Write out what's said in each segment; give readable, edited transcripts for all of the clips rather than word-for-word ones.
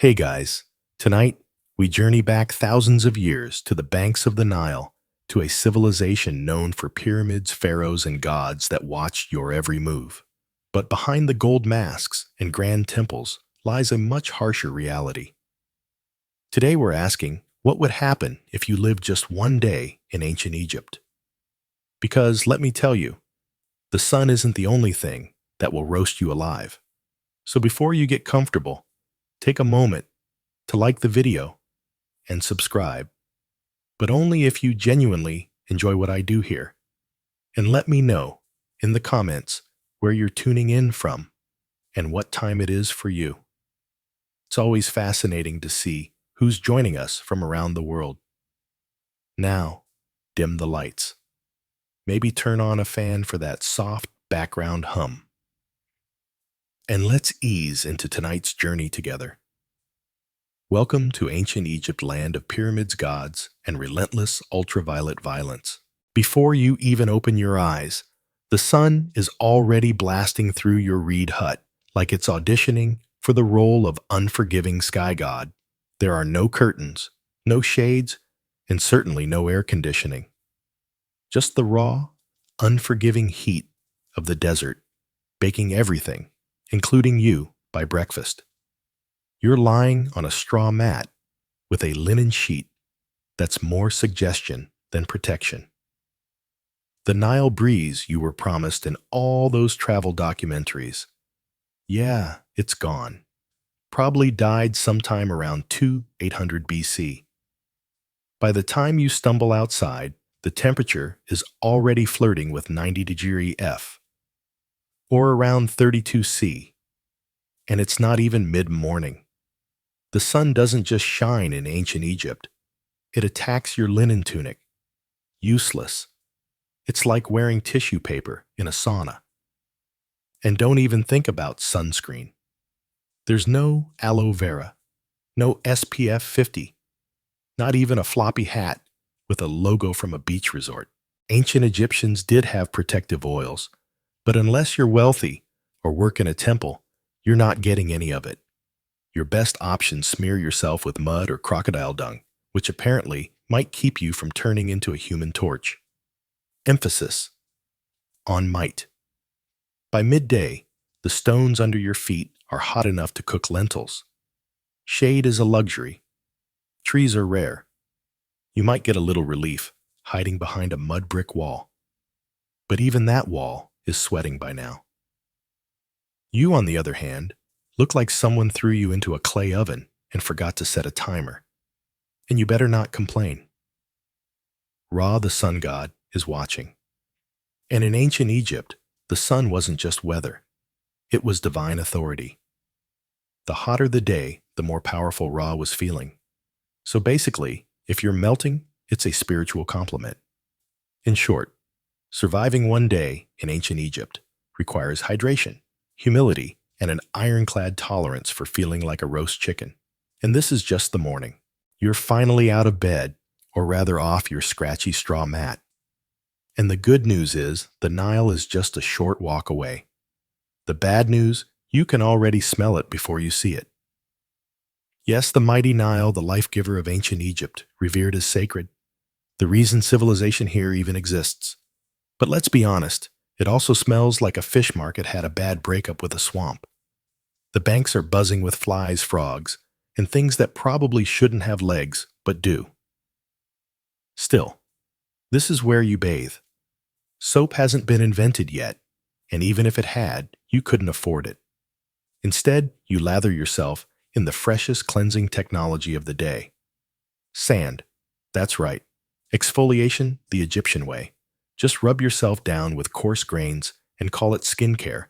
Hey guys, tonight we journey back thousands of years to the banks of the Nile to a civilization known for pyramids, pharaohs, and gods that watched your every move. But behind the gold masks and grand temples lies a much harsher reality. Today we're asking, what would happen if you lived just one day in ancient Egypt? Because let me tell you, the sun isn't the only thing that will roast you alive. So before you get comfortable, take a moment to like the video and subscribe, but only if you genuinely enjoy what I do here. And let me know in the comments where you're tuning in from and what time it is for you. It's always fascinating to see who's joining us from around the world. Now, dim the lights. Maybe turn on a fan for that soft background hum. And let's ease into tonight's journey together. Welcome to ancient Egypt, land of pyramids, gods, and relentless ultraviolet violence. Before you even open your eyes, the sun is already blasting through your reed hut like it's auditioning for the role of unforgiving sky god. There are no curtains, no shades, and certainly no air conditioning. Just the raw, unforgiving heat of the desert, baking everything, including you, by breakfast. You're lying on a straw mat with a linen sheet that's more suggestion than protection. The Nile breeze you were promised in all those travel documentaries. Yeah, it's gone. Probably died sometime around 2800 BC. By the time you stumble outside, the temperature is already flirting with 90-degree F, or around 32 C, and it's not even mid-morning. The sun doesn't just shine in ancient Egypt. It attacks your linen tunic. Useless. It's like wearing tissue paper in a sauna. And don't even think about sunscreen. There's no aloe vera, no SPF 50, not even a floppy hat with a logo from a beach resort. Ancient Egyptians did have protective oils, but unless you're wealthy or work in a temple, you're not getting any of it. Your best option: smear yourself with mud or crocodile dung, which apparently might keep you from turning into a human torch. Emphasis on might. By midday, the stones under your feet are hot enough to cook lentils. Shade is a luxury. Trees are rare. You might get a little relief hiding behind a mud brick wall. But even that wall is sweating by now. You, on the other hand, look like someone threw you into a clay oven and forgot to set a timer. And you better not complain. Ra, the sun god, is watching. And in ancient Egypt, the sun wasn't just weather. It was divine authority. The hotter the day, the more powerful Ra was feeling. So basically, if you're melting, it's a spiritual compliment. In short, surviving one day in ancient Egypt requires hydration, humility, and an ironclad tolerance for feeling like a roast chicken. And this is just the morning. You're finally out of bed, or rather off your scratchy straw mat. And the good news is, the Nile is just a short walk away. The bad news, you can already smell it before you see it. Yes, the mighty Nile, the life-giver of ancient Egypt, revered as sacred. The reason civilization here even exists. But let's be honest, it also smells like a fish market had a bad breakup with a swamp. The banks are buzzing with flies, frogs, and things that probably shouldn't have legs, but do. Still, this is where you bathe. Soap hasn't been invented yet, and even if it had, you couldn't afford it. Instead, you lather yourself in the freshest cleansing technology of the day. Sand. That's right. Exfoliation the Egyptian way. Just rub yourself down with coarse grains and call it skincare.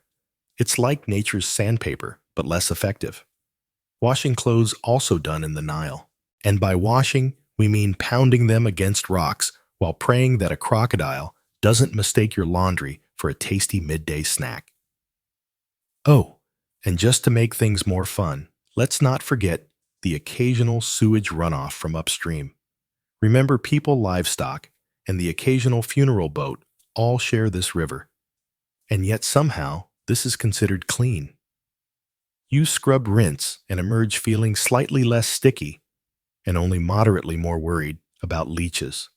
It's like nature's sandpaper, but less effective. Washing clothes also done in the Nile. And by washing, we mean pounding them against rocks while praying that a crocodile doesn't mistake your laundry for a tasty midday snack. Oh, and just to make things more fun, let's not forget the occasional sewage runoff from upstream. Remember, people, livestock, and the occasional funeral boat all share this river. And yet somehow, this is considered clean. You scrub rinse and emerge feeling slightly less sticky and only moderately more worried about leeches.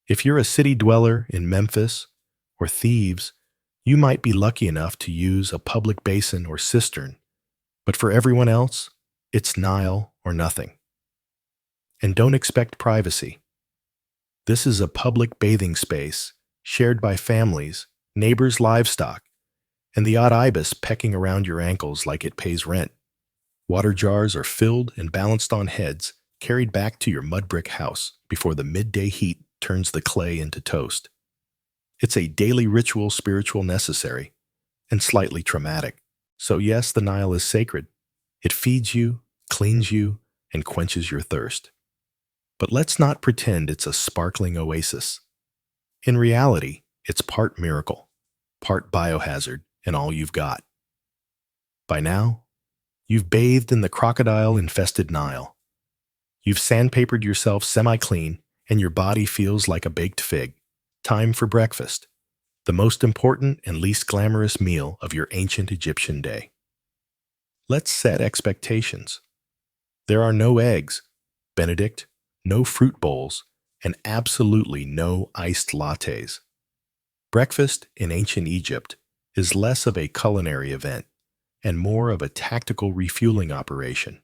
If you're a city dweller in Memphis or Thieves, you might be lucky enough to use a public basin or cistern, but for everyone else, it's Nile or nothing. And don't expect privacy. This is a public bathing space shared by families, neighbors' livestock, and the odd ibis pecking around your ankles like it pays rent. Water jars are filled and balanced on heads, carried back to your mud brick house before the midday heat turns the clay into toast. It's a daily ritual, spiritual, necessary, and slightly traumatic. So yes, the Nile is sacred. It feeds you, cleans you, and quenches your thirst. But let's not pretend it's a sparkling oasis. In reality, it's part miracle, part biohazard, and all you've got. By now, you've bathed in the crocodile-infested Nile. You've sandpapered yourself semi-clean, and your body feels like a baked fig. Time for breakfast, the most important and least glamorous meal of your ancient Egyptian day. Let's set expectations. There are no eggs, Benedict, no fruit bowls, and absolutely no iced lattes. Breakfast in ancient Egypt is less of a culinary event and more of a tactical refueling operation.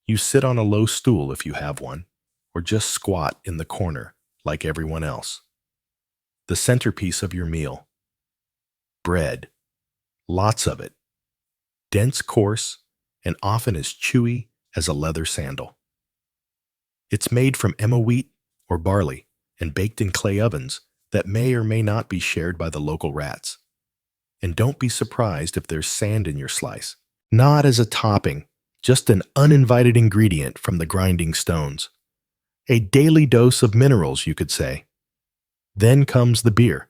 You sit on a low stool if you have one, or just squat in the corner like everyone else. The centerpiece of your meal. Bread. Lots of it. Dense, coarse, and often as chewy as a leather sandal. It's made from emma wheat or barley and baked in clay ovens that may or may not be shared by the local rats. And don't be surprised if there's sand in your slice. Not as a topping, just an uninvited ingredient from the grinding stones. A daily dose of minerals, you could say. Then comes the beer.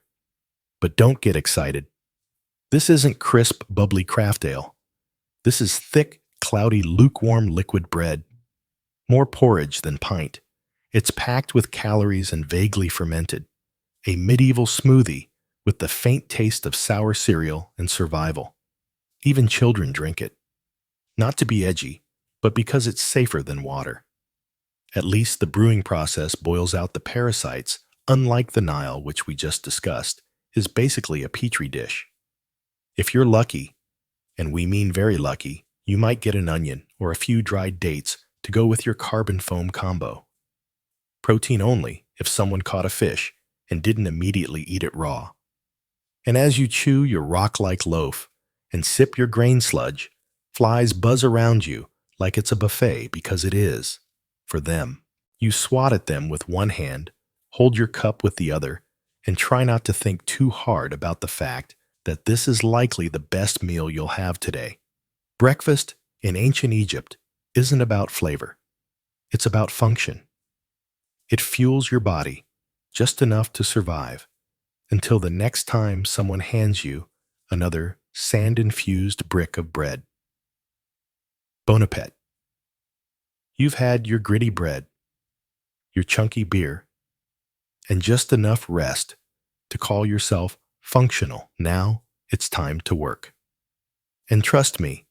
But don't get excited. This isn't crisp, bubbly craft ale. This is thick, cloudy, lukewarm liquid bread. More porridge than pint. It's packed with calories and vaguely fermented. A medieval smoothie with the faint taste of sour cereal and survival. Even children drink it. Not to be edgy, but because it's safer than water. At least the brewing process boils out the parasites, unlike the Nile, which we just discussed, is basically a petri dish. If you're lucky, and we mean very lucky, you might get an onion or a few dried dates to go with your carbon foam combo. Protein only if someone caught a fish and didn't immediately eat it raw. And as you chew your rock-like loaf and sip your grain sludge, flies buzz around you like it's a buffet because it is, for them. You swat at them with one hand, hold your cup with the other, and try not to think too hard about the fact that this is likely the best meal you'll have today. Breakfast in ancient Egypt isn't about flavor. It's about function. It fuels your body just enough to survive until the next time someone hands you another sand-infused brick of bread. Bon appetit. You've had your gritty bread, your chunky beer, and just enough rest to call yourself functional. Now it's time to work. And trust me,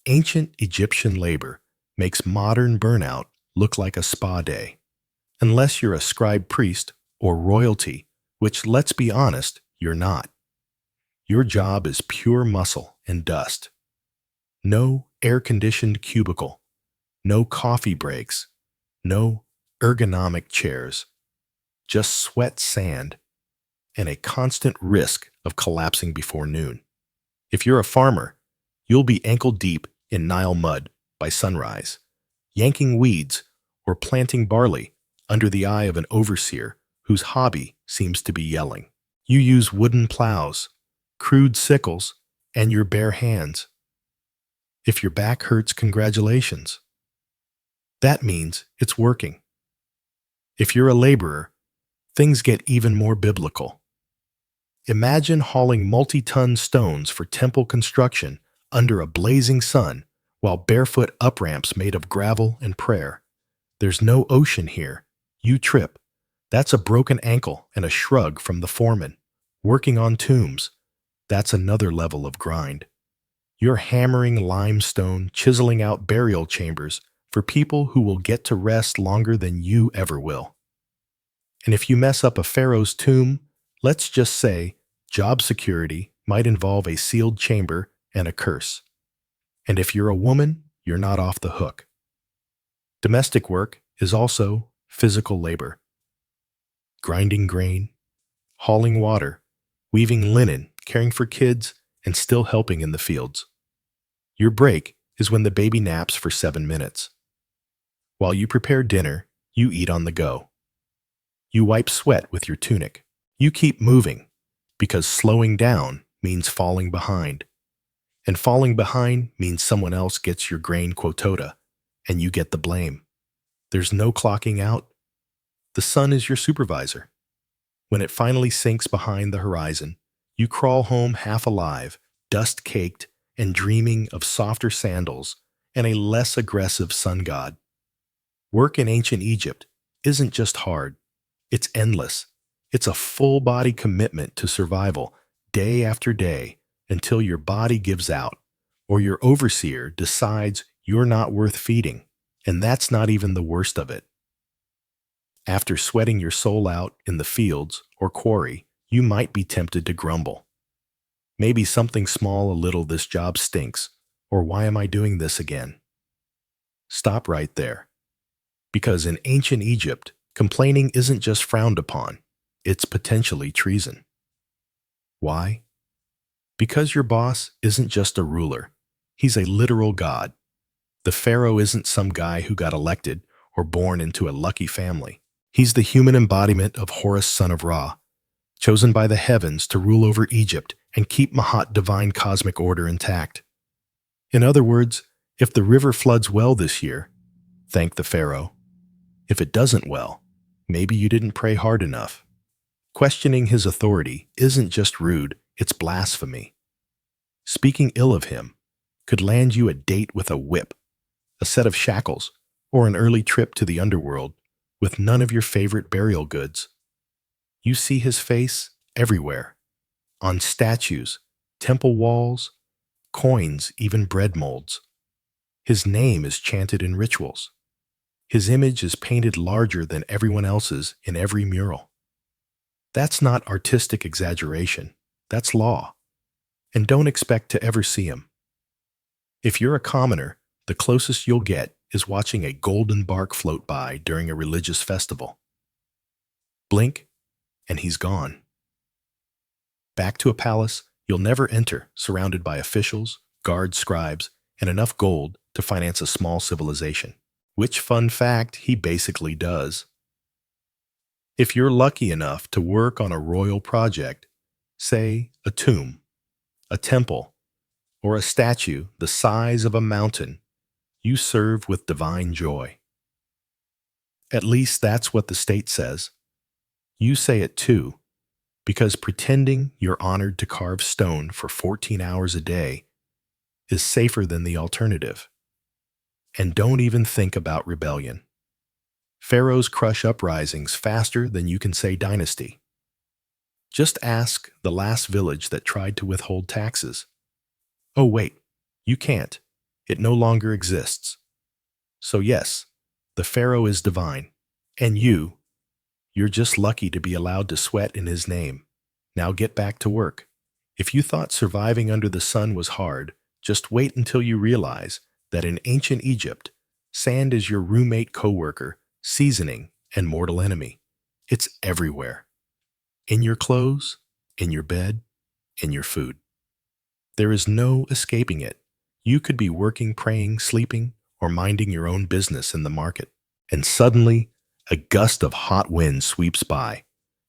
ancient Egyptian labor makes modern burnout look like a spa day. Unless you're a scribe priest or royalty, which, let's be honest, you're not. Your job is pure muscle and dust. No air-conditioned cubicle, no coffee breaks, no ergonomic chairs, just sweat, sand, and a constant risk of collapsing before noon. If you're a farmer, you'll be ankle-deep in Nile mud by sunrise, yanking weeds or planting barley under the eye of an overseer whose hobby seems to be yelling. You use wooden plows, crude sickles, and your bare hands. If your back hurts, congratulations. That means it's working. If you're a laborer, things get even more biblical. Imagine hauling multi-ton stones for temple construction under a blazing sun while barefoot up-ramps made of gravel and prayer. There's no ocean here. You trip. That's a broken ankle and a shrug from the foreman. Working on tombs. That's another level of grind. You're hammering limestone, chiseling out burial chambers for people who will get to rest longer than you ever will. And if you mess up a pharaoh's tomb, let's just say job security might involve a sealed chamber and a curse. And if you're a woman, you're not off the hook. Domestic work is also physical labor. Grinding grain, hauling water, weaving linen, caring for kids, and still helping in the fields. Your break is when the baby naps for 7 minutes. While you prepare dinner, you eat on the go. You wipe sweat with your tunic. You keep moving, because slowing down means falling behind. And falling behind means someone else gets your grain quota, and you get the blame. There's no clocking out. The sun is your supervisor. When it finally sinks behind the horizon, you crawl home half alive, dust-caked, and dreaming of softer sandals and a less aggressive sun god. Work in ancient Egypt isn't just hard. It's endless. It's a full-body commitment to survival, day after day, until your body gives out, or your overseer decides you're not worth feeding. And that's not even the worst of it. After sweating your soul out in the fields or quarry, you might be tempted to grumble. Maybe something small a little, this job stinks, or why am I doing this again? Stop right there. Because in ancient Egypt, complaining isn't just frowned upon, it's potentially treason. Why? Because your boss isn't just a ruler, he's a literal god. The pharaoh isn't some guy who got elected or born into a lucky family. He's the human embodiment of Horus, son of Ra, chosen by the heavens to rule over Egypt and keep Mahat divine cosmic order intact. In other words, if the river floods well this year, thank the pharaoh. If it doesn't well, maybe you didn't pray hard enough. Questioning his authority isn't just rude, it's blasphemy. Speaking ill of him could land you a date with a whip, a set of shackles, or an early trip to the underworld with none of your favorite burial goods. You see his face everywhere, on statues, temple walls, coins, even bread molds. His name is chanted in rituals. His image is painted larger than everyone else's in every mural. That's not artistic exaggeration, that's law. And don't expect to ever see him. If you're a commoner, the closest you'll get is watching a golden bark float by during a religious festival. Blink, and he's gone. Back to a palace you'll never enter, surrounded by officials, guards, scribes, and enough gold to finance a small civilization. Which, fun fact, he basically does. If you're lucky enough to work on a royal project, say a tomb, a temple, or a statue the size of a mountain, you serve with divine joy. At least that's what the state says. You say it too, because pretending you're honored to carve stone for 14 hours a day is safer than the alternative. And don't even think about rebellion. Pharaohs crush uprisings faster than you can say dynasty. Just ask the last village that tried to withhold taxes. Oh wait, you can't. It no longer exists. So yes, the pharaoh is divine. And you're just lucky to be allowed to sweat in his name. Now get back to work. If you thought surviving under the sun was hard, just wait until you realize that in ancient Egypt, sand is your roommate, coworker, seasoning, and mortal enemy. It's everywhere. In your clothes, in your bed, in your food. There is no escaping it. You could be working, praying, sleeping, or minding your own business in the market. And suddenly, a gust of hot wind sweeps by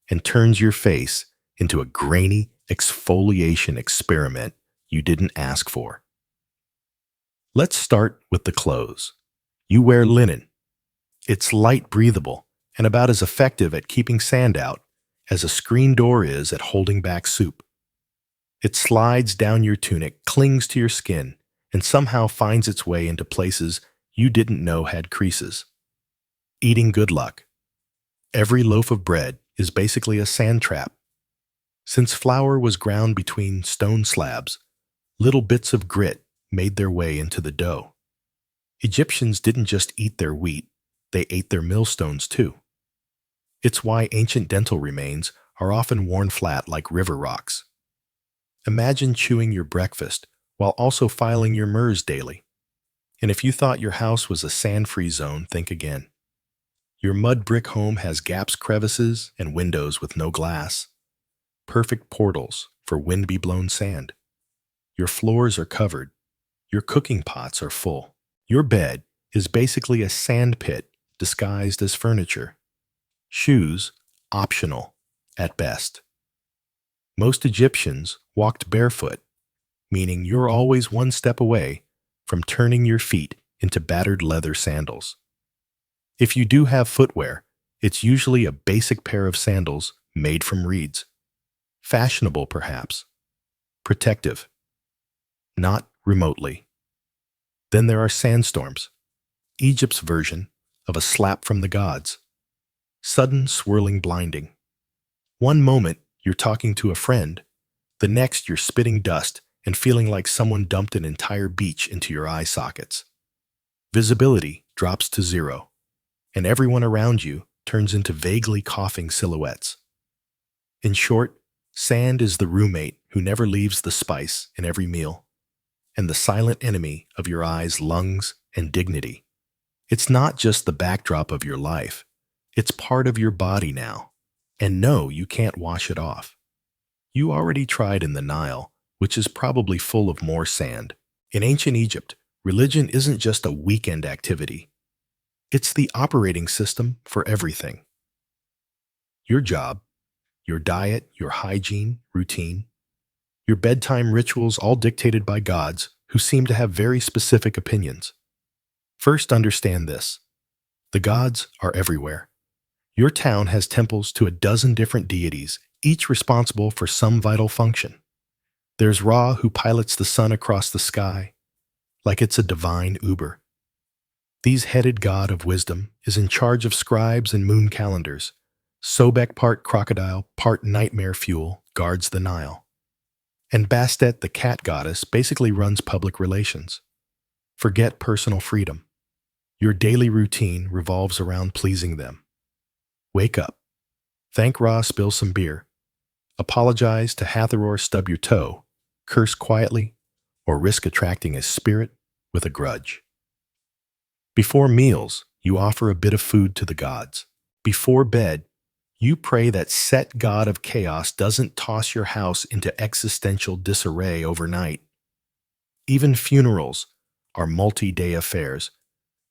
and turns your face into a grainy exfoliation experiment you didn't ask for. Let's start with the clothes. You wear linen. It's light, breathable, and about as effective at keeping sand out as a screen door is at holding back soup. It slides down your tunic, clings to your skin, and somehow finds its way into places you didn't know had creases. Eating good luck. Every loaf of bread is basically a sand trap. Since flour was ground between stone slabs, little bits of grit made their way into the dough. Egyptians didn't just eat their wheat, they ate their millstones too. It's why ancient dental remains are often worn flat like river rocks. Imagine chewing your breakfast while also filing your MERS daily. And if you thought your house was a sand-free zone, think again. Your mud brick home has gaps, crevices, and windows with no glass. Perfect portals for wind-blown sand. Your floors are covered. Your cooking pots are full. Your bed is basically a sand pit disguised as furniture. Shoes, optional, at best. Most Egyptians walked barefoot, meaning you're always one step away from turning your feet into battered leather sandals. If you do have footwear, it's usually a basic pair of sandals made from reeds. Fashionable, perhaps. Protective. Not remotely. Then there are sandstorms, Egypt's version of a slap from the gods. Sudden, swirling, blinding. One moment, you're talking to a friend. The next, you're spitting dust and feeling like someone dumped an entire beach into your eye sockets. Visibility drops to zero, and everyone around you turns into vaguely coughing silhouettes. In short, sand is the roommate who never leaves the spice in every meal, and the silent enemy of your eyes, lungs, and dignity. It's not just the backdrop of your life. It's part of your body now. And no, you can't wash it off. You already tried in the Nile, which is probably full of more sand. In ancient Egypt, religion isn't just a weekend activity. It's the operating system for everything. Your job, your diet, your hygiene, routine, your bedtime rituals, all dictated by gods who seem to have very specific opinions. First, understand this. The gods are everywhere. Your town has temples to a dozen different deities, each responsible for some vital function. There's Ra, who pilots the sun across the sky, like it's a divine Uber. These headed god of wisdom is in charge of scribes and moon calendars. Sobek, part crocodile, part nightmare fuel, guards the Nile. And Bastet, the cat goddess, basically runs public relations. Forget personal freedom. Your daily routine revolves around pleasing them. Wake up. Thank Ra, spill some beer. Apologize to Hathor, stub your toe. Curse quietly, or risk attracting a spirit with a grudge. Before meals, you offer a bit of food to the gods. Before bed, you pray that Set, god of chaos, doesn't toss your house into existential disarray overnight. Even funerals are multi-day affairs,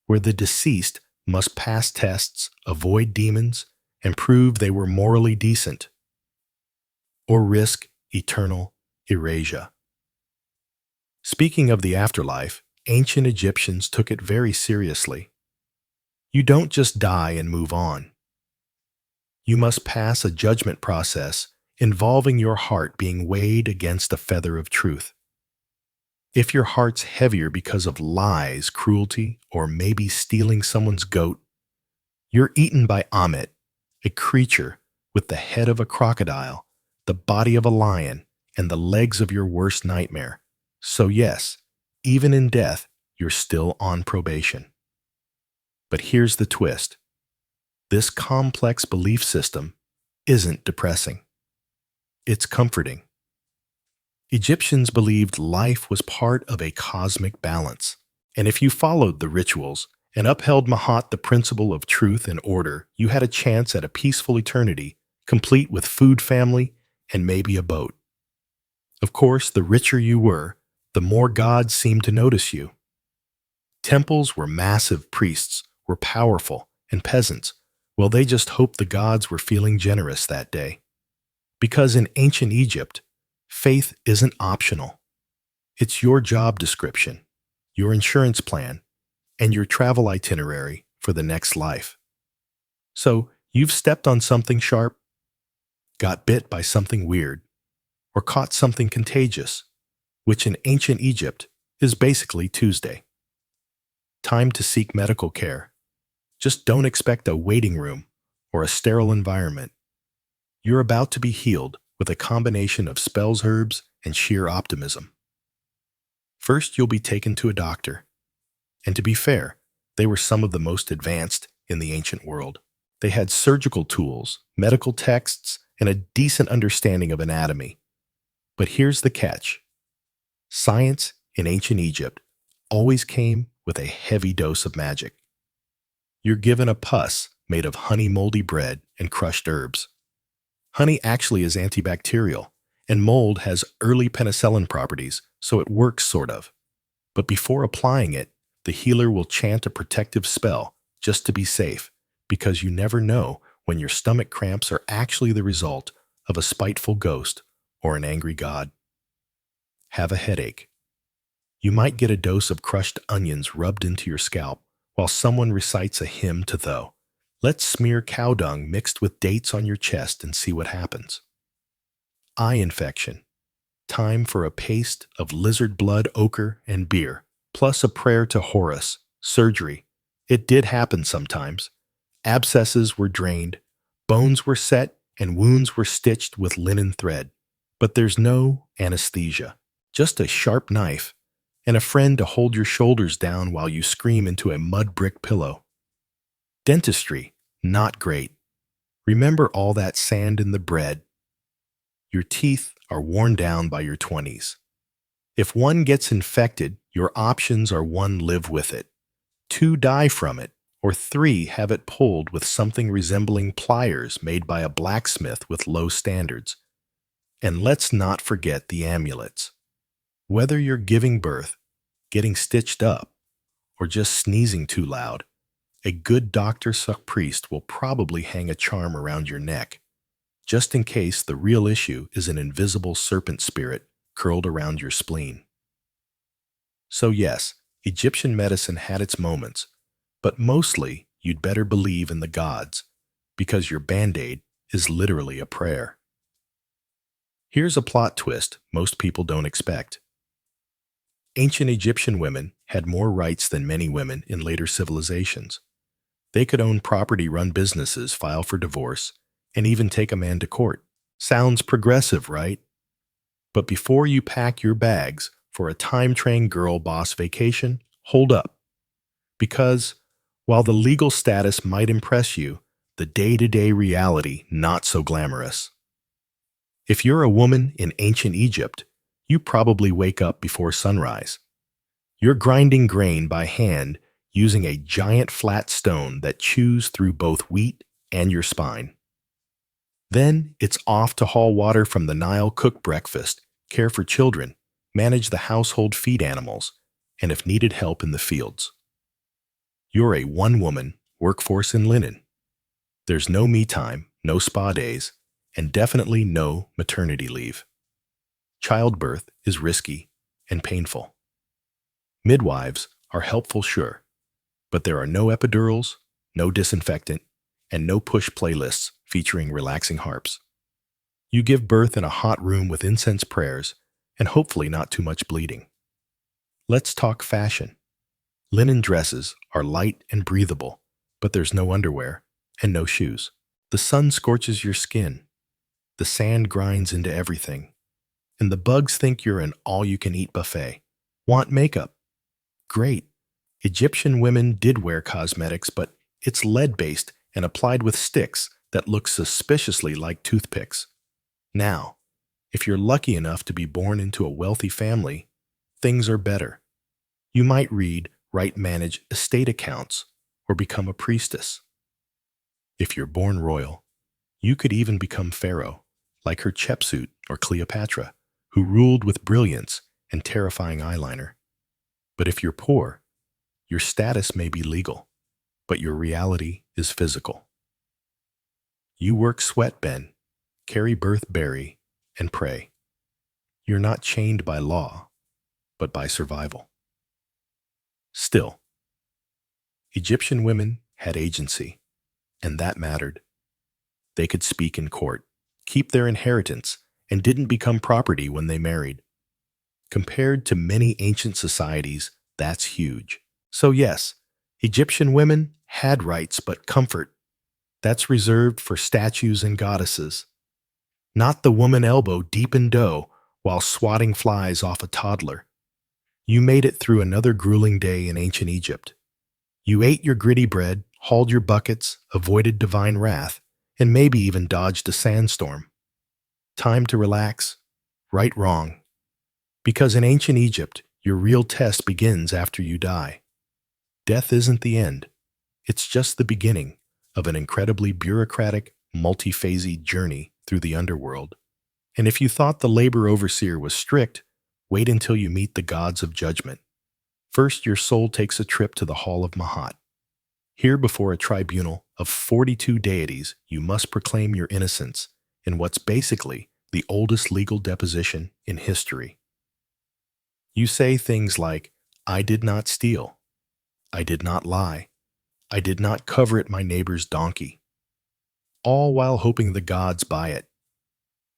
where the deceased must pass tests, avoid demons, and prove they were morally decent, or risk eternal erasure. Speaking of the afterlife, ancient Egyptians took it very seriously. You don't just die and move on. You must pass a judgment process involving your heart being weighed against a feather of truth. If your heart's heavier because of lies, cruelty, or maybe stealing someone's goat, you're eaten by Amet, a creature with the head of a crocodile, the body of a lion, and the legs of your worst nightmare. So yes, even in death, you're still on probation. But here's the twist. This complex belief system isn't depressing. It's comforting. Egyptians believed life was part of a cosmic balance, and if you followed the rituals and upheld Mahat, the principle of truth and order, you had a chance at a peaceful eternity, complete with food, family, and maybe a boat. Of course, the richer you were, the more gods seemed to notice you. Temples where massive priests were powerful, and peasants, well, they just hoped the gods were feeling generous that day. Because in ancient Egypt, faith isn't optional. It's your job description, your insurance plan, and your travel itinerary for the next life. So, you've stepped on something sharp, got bit by something weird, or caught something contagious, which in ancient Egypt is basically Tuesday. Time to seek medical care. Just don't expect a waiting room or a sterile environment. You're about to be healed with a combination of spells, herbs, and sheer optimism. First, you'll be taken to a doctor. And to be fair, they were some of the most advanced in the ancient world. They had surgical tools, medical texts, and a decent understanding of anatomy. But here's the catch. Science in ancient Egypt always came with a heavy dose of magic. You're given a pus made of honey moldy bread and crushed herbs. Honey actually is antibacterial, and mold has early penicillin properties, so it works sort of. But before applying it, the healer will chant a protective spell just to be safe, because you never know when your stomach cramps are actually the result of a spiteful ghost or an angry god. Have a headache. You might get a dose of crushed onions rubbed into your scalp while someone recites a hymn to Though. Let's smear cow dung mixed with dates on your chest and see what happens. Eye infection. Time for a paste of lizard blood, ochre, and beer, plus a prayer to Horus. Surgery. It did happen sometimes. Abscesses were drained, bones were set, and wounds were stitched with linen thread. But there's no anesthesia, just a sharp knife and a friend to hold your shoulders down while you scream into a mud brick pillow. Dentistry. Not great. Remember all that sand in the bread. Your teeth are worn down by your 20s. If one gets infected, your options are 1, live with it, 2, die from it, or 3, have it pulled with something resembling pliers made by a blacksmith with low standards. And let's not forget the amulets. Whether you're giving birth, getting stitched up, or just sneezing too loud, a good doctor/priest will probably hang a charm around your neck, just in case the real issue is an invisible serpent spirit curled around your spleen. So yes, Egyptian medicine had its moments, but mostly you'd better believe in the gods, because your band-aid is literally a prayer. Here's a plot twist most people don't expect. Ancient Egyptian women had more rights than many women in later civilizations. They could own property, run businesses, file for divorce, and even take a man to court. Sounds progressive, right? But before you pack your bags for a time-trained girl boss vacation, hold up. Because while the legal status might impress you, the day-to-day reality not so glamorous. If you're a woman in ancient Egypt, you probably wake up before sunrise. You're grinding grain by hand using a giant flat stone that chews through both wheat and your spine. Then it's off to haul water from the Nile, cook breakfast, care for children, manage the household, feed animals, and if needed, help in the fields. You're a one-woman workforce in linen. There's no me time, no spa days, and definitely no maternity leave. Childbirth is risky and painful. Midwives are helpful, sure, but there are no epidurals, no disinfectant, and no push playlists featuring relaxing harps. You give birth in a hot room with incense prayers and hopefully not too much bleeding. Let's talk fashion. Linen dresses are light and breathable, but there's no underwear and no shoes. The sun scorches your skin. The sand grinds into everything. And the bugs think you're an all-you-can-eat buffet. Want makeup? Great. Egyptian women did wear cosmetics, but it's lead-based and applied with sticks that look suspiciously like toothpicks. Now, if you're lucky enough to be born into a wealthy family, things are better. You might read, write, manage estate accounts, or become a priestess. If you're born royal, you could even become Pharaoh, like her Hatshepsut or Cleopatra, who ruled with brilliance and terrifying eyeliner. But if you're poor, your status may be legal, but your reality is physical. You work, sweat, bend, carry, birth, bury, and pray. You're not chained by law, but by survival. Still, Egyptian women had agency, and that mattered. They could speak in court, keep their inheritance, and didn't become property when they married. Compared to many ancient societies, that's huge. So yes, Egyptian women had rights, but comfort, that's reserved for statues and goddesses. Not the woman elbow deep in dough while swatting flies off a toddler. You made it through another grueling day in ancient Egypt. You ate your gritty bread, hauled your buckets, avoided divine wrath, and maybe even dodged a sandstorm. Time to relax, right wrong. Because in ancient Egypt, your real test begins after you die. Death isn't the end. It's just the beginning of an incredibly bureaucratic, multi-phased journey through the underworld. And if you thought the labor overseer was strict, wait until you meet the gods of judgment. First, your soul takes a trip to the Hall of Mahat. Here, before a tribunal of 42 deities, you must proclaim your innocence in what's basically the oldest legal deposition in history. You say things like, "I did not steal. I did not lie. I did not covet my neighbor's donkey," all while hoping the gods buy it.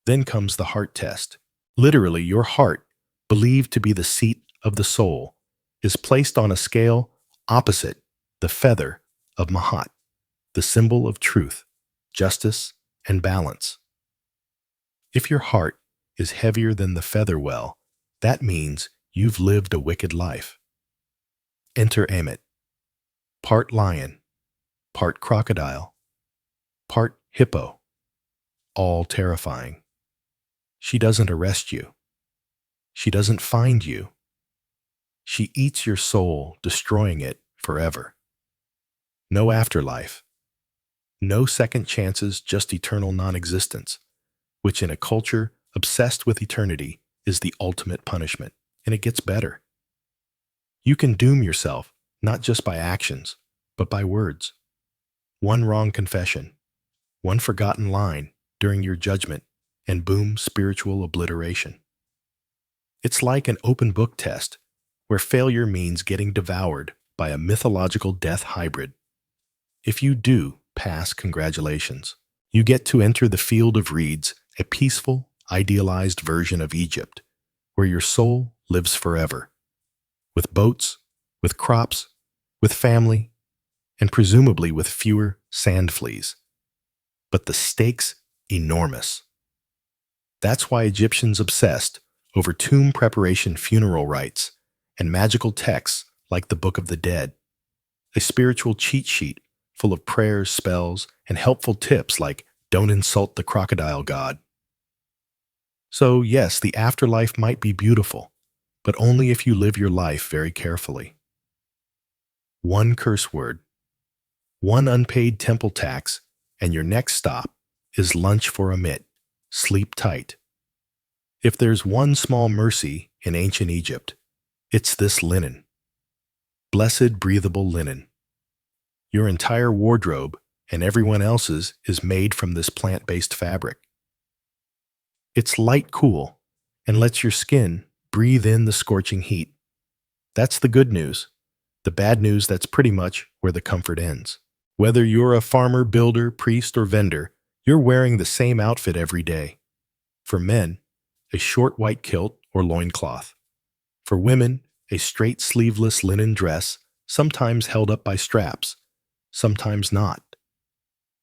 Then comes the heart test. Literally, your heart, believed to be the seat of the soul, is placed on a scale opposite the feather of Mahat, the symbol of truth, justice, and balance. If your heart is heavier than the feather well, that means you've lived a wicked life. Enter Amit, part lion, part crocodile, part hippo, all terrifying. She doesn't arrest you. She doesn't find you. She eats your soul, destroying it forever. No afterlife. No second chances, just eternal non-existence, which in a culture obsessed with eternity is the ultimate punishment. And it gets better. You can doom yourself, not just by actions, but by words. One wrong confession, one forgotten line during your judgment, and boom, spiritual obliteration. It's like an open book test, where failure means getting devoured by a mythological death hybrid. If you do pass, congratulations. You get to enter the field of reeds, a peaceful, idealized version of Egypt, where your soul lives forever, with boats, with crops, with family, and presumably with fewer sand fleas. But the stakes, enormous. That's why Egyptians obsessed over tomb preparation, funeral rites, and magical texts like the Book of the Dead, a spiritual cheat sheet full of prayers, spells, and helpful tips like don't insult the crocodile god. So yes, the afterlife might be beautiful, but only if you live your life very carefully. One curse word, one unpaid temple tax, and your next stop is lunch for Amit. Sleep tight. If there's one small mercy in ancient Egypt, it's this linen. Blessed breathable linen. Your entire wardrobe and everyone else's is made from this plant-based fabric. It's light cool and lets your skin breathe in the scorching heat. That's the good news. The bad news, that's pretty much where the comfort ends. Whether you're a farmer, builder, priest, or vendor, you're wearing the same outfit every day. For men, a short white kilt or loincloth. For women, a straight sleeveless linen dress, sometimes held up by straps, sometimes not.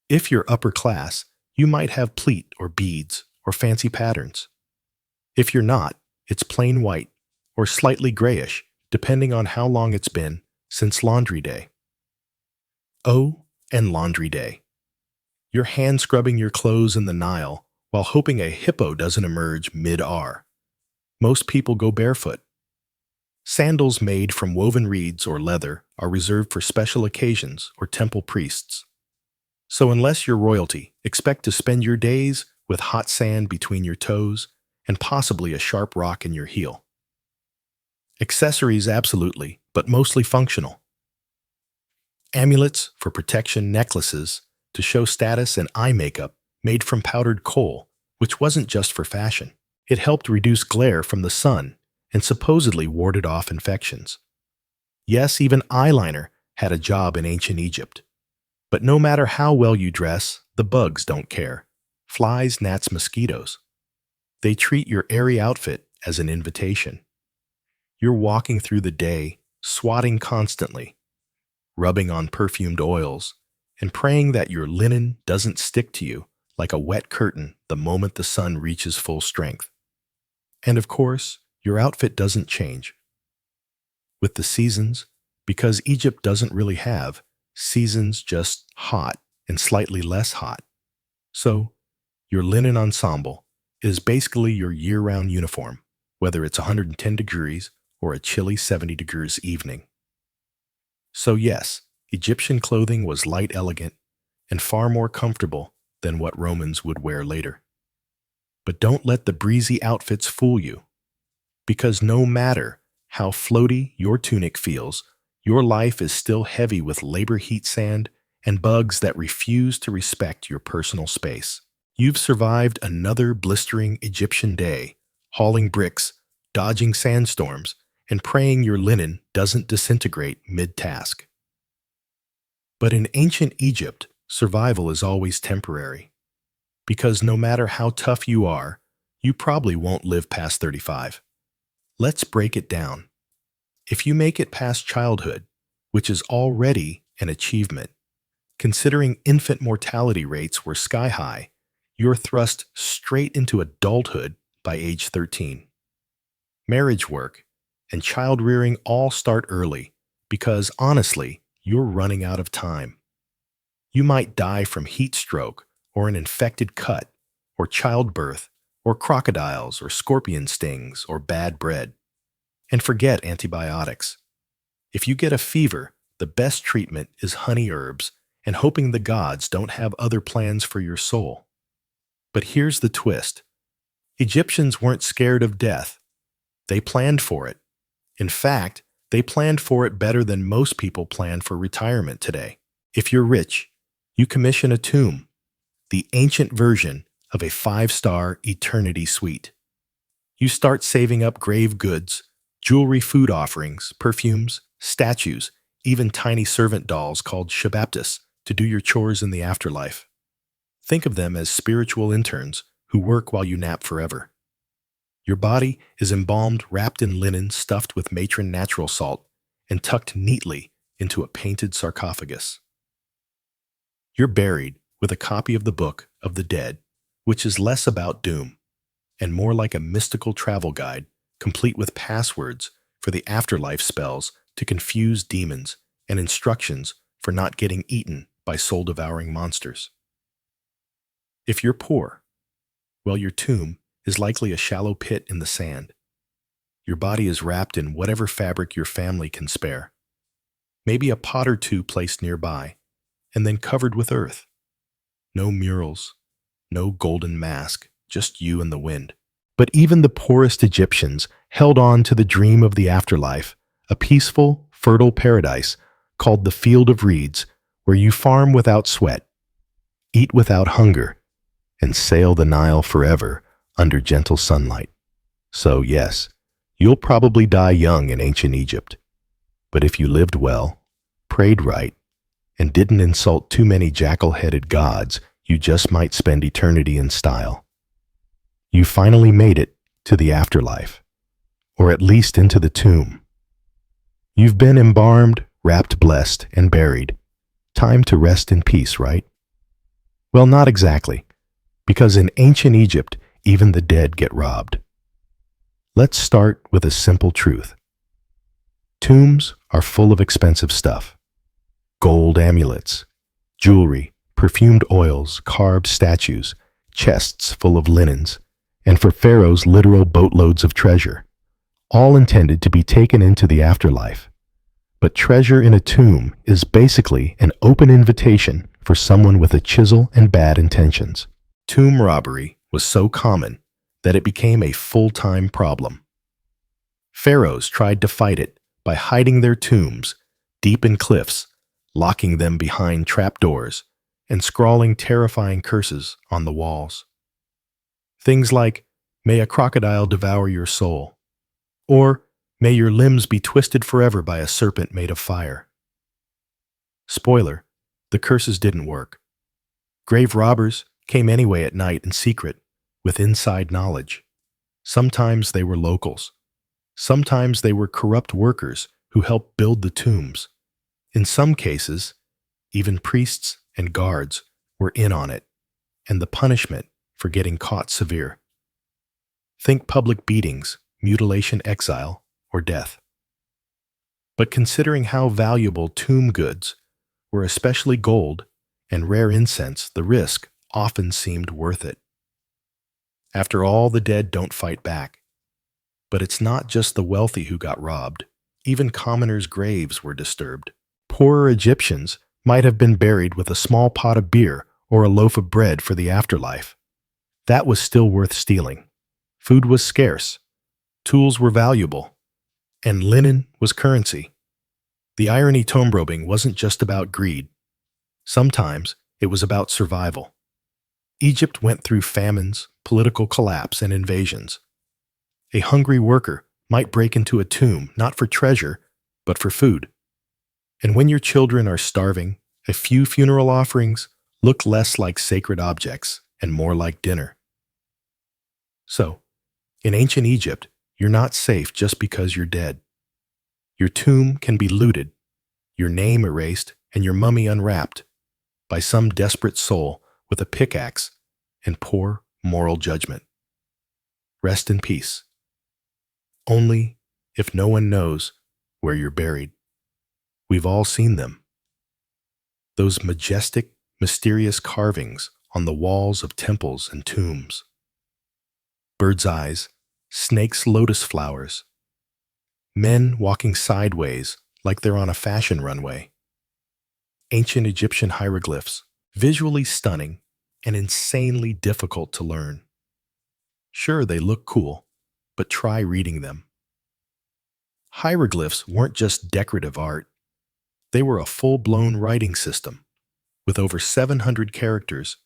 If you're upper class, you might have pleat or beads or fancy patterns. If you're not, it's plain white or slightly grayish, depending on how long it's been since laundry day. Oh, and laundry day. You're hand scrubbing your clothes in the Nile while hoping a hippo doesn't emerge mid-R. Most people go barefoot. Sandals made from woven reeds or leather are reserved for special occasions or temple priests. So unless you're royalty, expect to spend your days with hot sand between your toes and possibly a sharp rock in your heel. Accessories, absolutely, but mostly functional. Amulets for protection, necklaces to show status, and eye makeup made from powdered coal, which wasn't just for fashion. It helped reduce glare from the sun and supposedly warded off infections. Yes, even eyeliner had a job in ancient Egypt. But no matter how well you dress, the bugs don't care. Flies, gnats, mosquitoes. They treat your airy outfit as an invitation. You're walking through the day, swatting constantly, rubbing on perfumed oils, and praying that your linen doesn't stick to you like a wet curtain the moment the sun reaches full strength. And of course, your outfit doesn't change. with the seasons, because Egypt doesn't really have seasons, just hot and slightly less hot. So, your linen ensemble is basically your year-round uniform, whether it's 110 degrees or a chilly 70 degrees evening. So yes, Egyptian clothing was light, elegant, and far more comfortable than what Romans would wear later. But don't let the breezy outfits fool you, because no matter how floaty your tunic feels, your life is still heavy with labor heat, sand, and bugs that refuse to respect your personal space. You've survived another blistering Egyptian day, hauling bricks, dodging sandstorms, and praying your linen doesn't disintegrate mid-task. But in ancient Egypt, survival is always temporary, because no matter how tough you are, you probably won't live past 35. Let's break it down. If you make it past childhood, which is already an achievement, considering infant mortality rates were sky high, you're thrust straight into adulthood by age 13. Marriage work and child rearing all start early because, honestly, you're running out of time. You might die from heat stroke or an infected cut or childbirth or crocodiles or scorpion stings or bad bread. And forget antibiotics. If you get a fever, the best treatment is honey herbs and hoping the gods don't have other plans for your soul. But here's the twist. Egyptians weren't scared of death. They planned for it. In fact, they planned for it better than most people plan for retirement today. If you're rich, you commission a tomb, the ancient version of a 5-star eternity suite. You start saving up grave goods, jewelry, food offerings, perfumes, statues, even tiny servant dolls called shabaptis to do your chores in the afterlife. Think of them as spiritual interns who work while you nap forever. Your body is embalmed, wrapped in linen, stuffed with matron natural salt, and tucked neatly into a painted sarcophagus. You're buried with a copy of the Book of the Dead, which is less about doom and more like a mystical travel guide, complete with passwords for the afterlife spells to confuse demons and instructions for not getting eaten by soul-devouring monsters. If you're poor, well, your tomb is likely a shallow pit in the sand. Your body is wrapped in whatever fabric your family can spare, maybe a pot or two placed nearby, and then covered with earth. No murals, no golden mask, just you and the wind. But even the poorest Egyptians held on to the dream of the afterlife, a peaceful, fertile paradise called the Field of Reeds, where you farm without sweat, eat without hunger, and sail the Nile forever under gentle sunlight. So yes, you'll probably die young in ancient Egypt. But if you lived well, prayed right, and didn't insult too many jackal-headed gods, you just might spend eternity in style. You finally made it to the afterlife, or at least into the tomb. You've been embalmed, wrapped, blessed, and buried. Time to rest in peace, right? Well, not exactly, because in ancient Egypt, even the dead get robbed. Let's start with a simple truth. Tombs are full of expensive stuff. Gold amulets, jewelry, perfumed oils, carved statues, chests full of linens, and for pharaohs, literal boatloads of treasure, all intended to be taken into the afterlife. But treasure in a tomb is basically an open invitation for someone with a chisel and bad intentions. Tomb robbery was so common that it became a full-time problem. Pharaohs tried to fight it by hiding their tombs deep in cliffs, locking them behind trapdoors, and scrawling terrifying curses on the walls. Things like, "May a crocodile devour your soul," or "May your limbs be twisted forever by a serpent made of fire." Spoiler, the curses didn't work. Grave robbers came anyway at night in secret, with inside knowledge. Sometimes they were locals. Sometimes they were corrupt workers who helped build the tombs. In some cases, even priests and guards were in on it, and the punishment for getting caught severe. Think public beatings, mutilation, exile, or death. But considering how valuable tomb goods were, especially gold and rare incense, the risk often seemed worth it. After all, the dead don't fight back. But it's not just the wealthy who got robbed. Even commoners' graves were disturbed. Poorer Egyptians might have been buried with a small pot of beer or a loaf of bread for the afterlife. That was still worth stealing. Food was scarce, tools were valuable, and linen was currency. The irony tomb robbing wasn't just about greed. Sometimes it was about survival. Egypt went through famines, political collapse, and invasions. A hungry worker might break into a tomb not for treasure, but for food. And when your children are starving, a few funeral offerings look less like sacred objects and more like dinner. So, in ancient Egypt, you're not safe just because you're dead. Your tomb can be looted, your name erased, and your mummy unwrapped by some desperate soul with a pickaxe and poor moral judgment. Rest in peace. Only if no one knows where you're buried. We've all seen them. Those majestic, mysterious carvings on the walls of temples and tombs. Bird's eyes, snakes' lotus flowers. Men walking sideways like they're on a fashion runway. Ancient Egyptian hieroglyphs, visually stunning and insanely difficult to learn. Sure, they look cool, but try reading them. Hieroglyphs weren't just decorative art. They were a full-blown writing system, with over 700 characters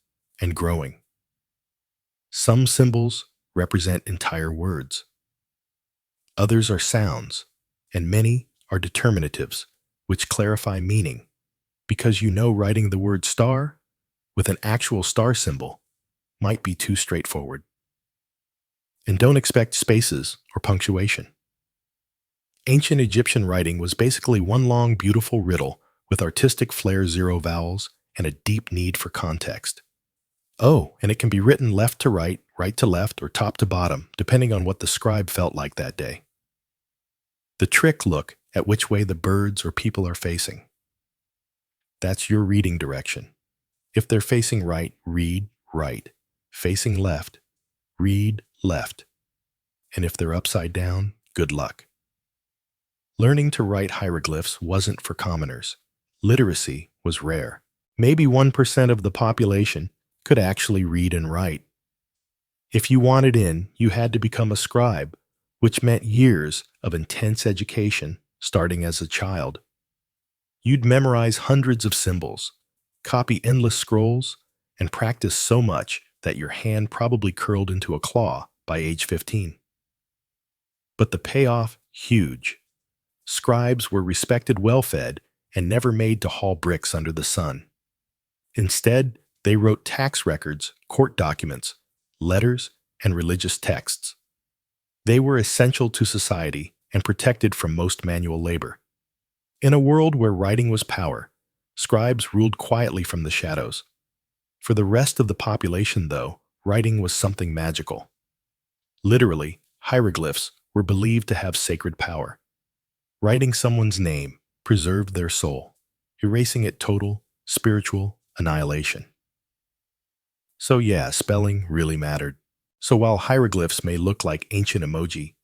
and growing. Some symbols represent entire words. Others are sounds, and many are determinatives, which clarify meaning, because you know writing the word star with an actual star symbol might be too straightforward. And don't expect spaces or punctuation. Ancient Egyptian writing was basically one long, beautiful riddle with artistic flair, zero vowels, and a deep need for context. Oh, and it can be written left to right, right to left, or top to bottom, depending on what the scribe felt like that day. The trick: look at which way the birds or people are facing. That's your reading direction. If they're facing right, read right. Facing left, read left. And if they're upside down, good luck. Learning to write hieroglyphs wasn't for commoners. Literacy was rare. Maybe 1% of the population could actually read and write. If you wanted in, you had to become a scribe, which meant years of intense education starting as a child. You'd memorize hundreds of symbols, copy endless scrolls, and practice so much that your hand probably curled into a claw by age 15. But the payoff, huge. Scribes were respected, well-fed, and never made to haul bricks under the sun. Instead, they wrote tax records, court documents, letters, and religious texts. They were essential to society and protected from most manual labor. In a world where writing was power, scribes ruled quietly from the shadows. For the rest of the population, though, writing was something magical. Literally, hieroglyphs were believed to have sacred power. Writing someone's name preserved their soul, erasing it total, spiritual annihilation. So yeah, spelling really mattered. So while hieroglyphs may look like ancient emoji,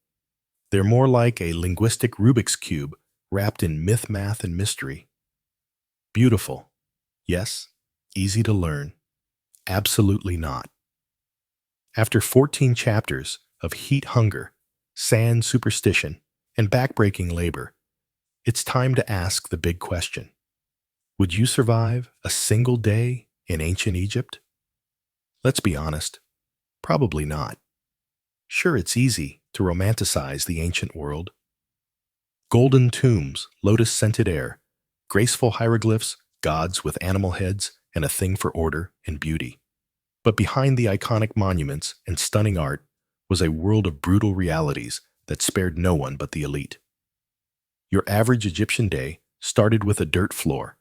they're more like a linguistic Rubik's Cube wrapped in myth, math, and mystery. Beautiful. Yes. Easy to learn. Absolutely not. After 14 chapters of heat, hunger, sand, superstition, and backbreaking labor, it's time to ask the big question. Would you survive a single day in ancient Egypt? Let's be honest, probably not. Sure, it's easy to romanticize the ancient world. Golden tombs, lotus-scented air, graceful hieroglyphs, gods with animal heads, and a thing for order and beauty. But behind the iconic monuments and stunning art was a world of brutal realities that spared no one but the elite. Your average Egyptian day started with a dirt floor,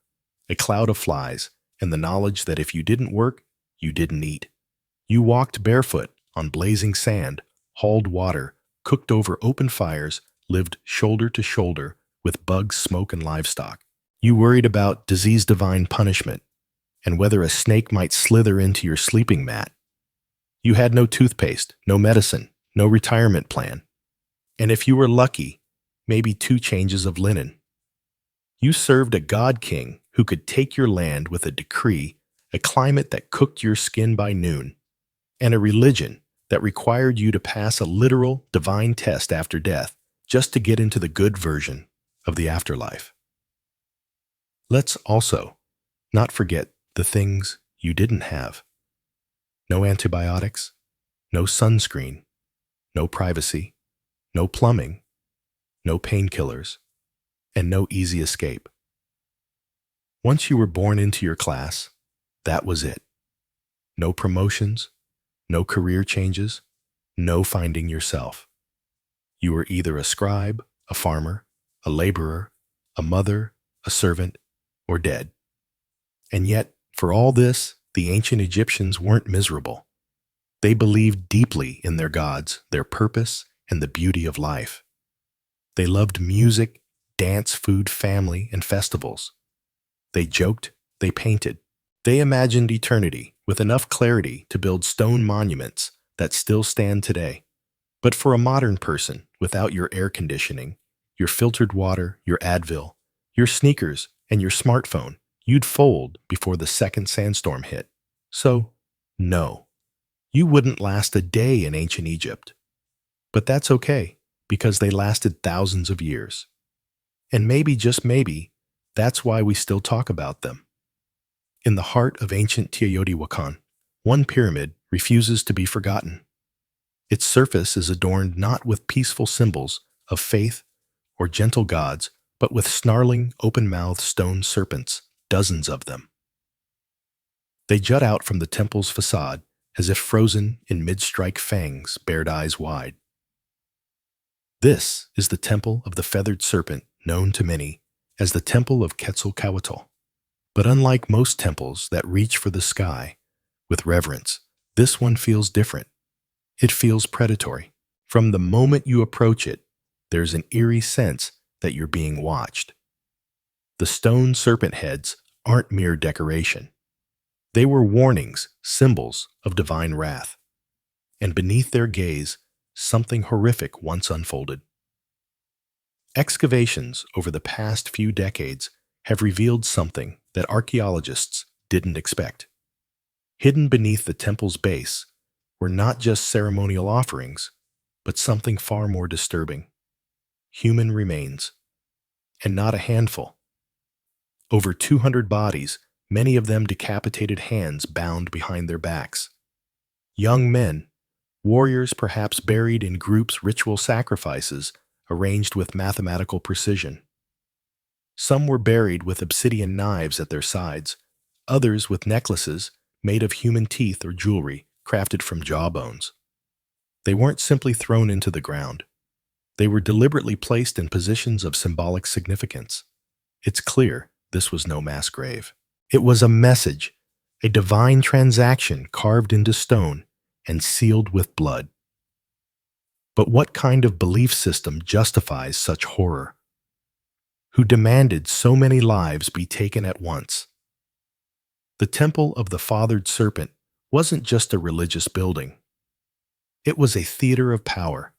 a cloud of flies, and the knowledge that if you didn't work, you didn't eat. You walked barefoot on blazing sand, hauled water, cooked over open fires, lived shoulder to shoulder with bugs, smoke, and livestock. You worried about disease divine punishment and whether a snake might slither into your sleeping mat. You had no toothpaste, no medicine, no retirement plan. And if you were lucky, maybe 2 changes of linen. You served a god king who could take your land with a decree, a climate that cooked your skin by noon, and a religion that required you to pass a literal divine test after death just to get into the good version of the afterlife. Let's also not forget the things you didn't have. No antibiotics, no sunscreen, no privacy, no plumbing, no painkillers, and no easy escape. Once you were born into your class, that was it. No promotions, no career changes, no finding yourself. You were either a scribe, a farmer, a laborer, a mother, a servant, or dead. And yet, for all this, the ancient Egyptians weren't miserable. They believed deeply in their gods, their purpose, and the beauty of life. They loved music, dance, food, family, and festivals. They joked, they painted. They imagined eternity with enough clarity to build stone monuments that still stand today. But for a modern person, without your air conditioning, your filtered water, your Advil, your sneakers, and your smartphone, you'd fold before the second sandstorm hit. So, no, you wouldn't last a day in ancient Egypt. But that's okay, because they lasted thousands of years. And maybe, just maybe, that's why we still talk about them. In the heart of ancient Teotihuacan, one pyramid refuses to be forgotten. Its surface is adorned not with peaceful symbols of faith or gentle gods, but with snarling, open-mouthed stone serpents, dozens of them. They jut out from the temple's facade as if frozen in mid-strike fangs, bared eyes wide. This is the temple of the feathered serpent, known to many as the Temple of Quetzalcoatl. But unlike most temples that reach for the sky with reverence, this one feels different. It feels predatory. From the moment you approach it, there's an eerie sense that you're being watched. The stone serpent heads aren't mere decoration. They were warnings, symbols of divine wrath. And beneath their gaze, something horrific once unfolded. Excavations over the past few decades have revealed something that archaeologists didn't expect. Hidden beneath the temple's base were not just ceremonial offerings, but something far more disturbing. Human remains, and not a handful. Over 200 bodies, many of them decapitated hands bound behind their backs. Young men, warriors perhaps buried in groups' ritual sacrifices arranged with mathematical precision. Some were buried with obsidian knives at their sides, others with necklaces made of human teeth or jewelry crafted from jawbones. They weren't simply thrown into the ground. They were deliberately placed in positions of symbolic significance. It's clear this was no mass grave. It was a message, a divine transaction carved into stone and sealed with blood. But what kind of belief system justifies such horror? Who demanded so many lives be taken at once? The Temple of the Fathered Serpent wasn't just a religious building. It was a theater of power,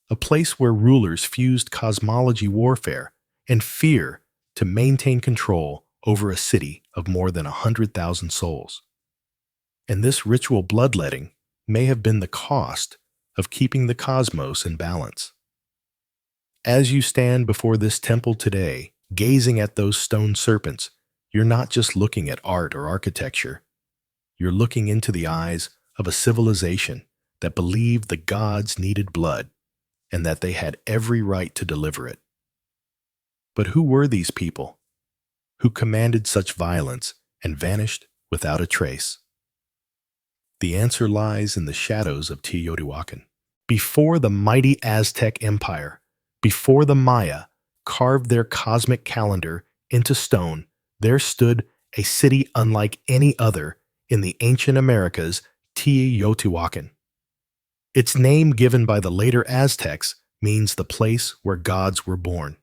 a place where rulers fused cosmology warfare and fear to maintain control over a city of more than 100,000 souls. And this ritual bloodletting may have been the cost of keeping the cosmos in balance. As you stand before this temple today, gazing at those stone serpents, you're not just looking at art or architecture. You're looking into the eyes of a civilization that believed the gods needed blood and that they had every right to deliver it. But who were these people who commanded such violence and vanished without a trace? The answer lies in the shadows of Teotihuacan. Before the mighty Aztec Empire, before the Maya carved their cosmic calendar into stone, there stood a city unlike any other in the ancient Americas, Teotihuacan. Its name given by the later Aztecs means the place where gods were born.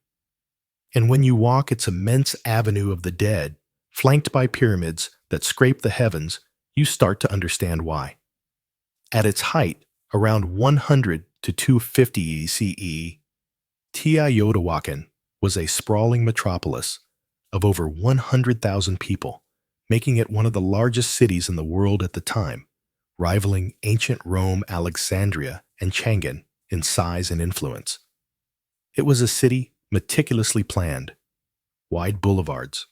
And when you walk its immense avenue of the dead, flanked by pyramids that scrape the heavens, you start to understand why. At its height, around 100 to 250 CE, Teotihuacan was a sprawling metropolis of over 100,000 people, making it one of the largest cities in the world at the time, rivaling ancient Rome, Alexandria, and Chang'an in size and influence. It was a city meticulously planned: wide boulevards,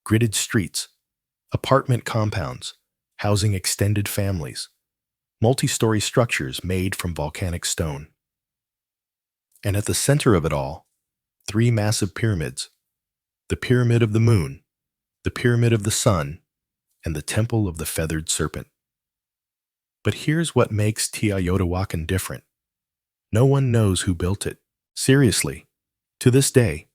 gridded streets, apartment compounds housing extended families, multi-story structures made from volcanic stone. And at the center of it all, three massive pyramids: the Pyramid of the Moon, the Pyramid of the Sun, and the Temple of the Feathered Serpent. But here's what makes Teotihuacan different. No one knows who built it. Seriously, to this day,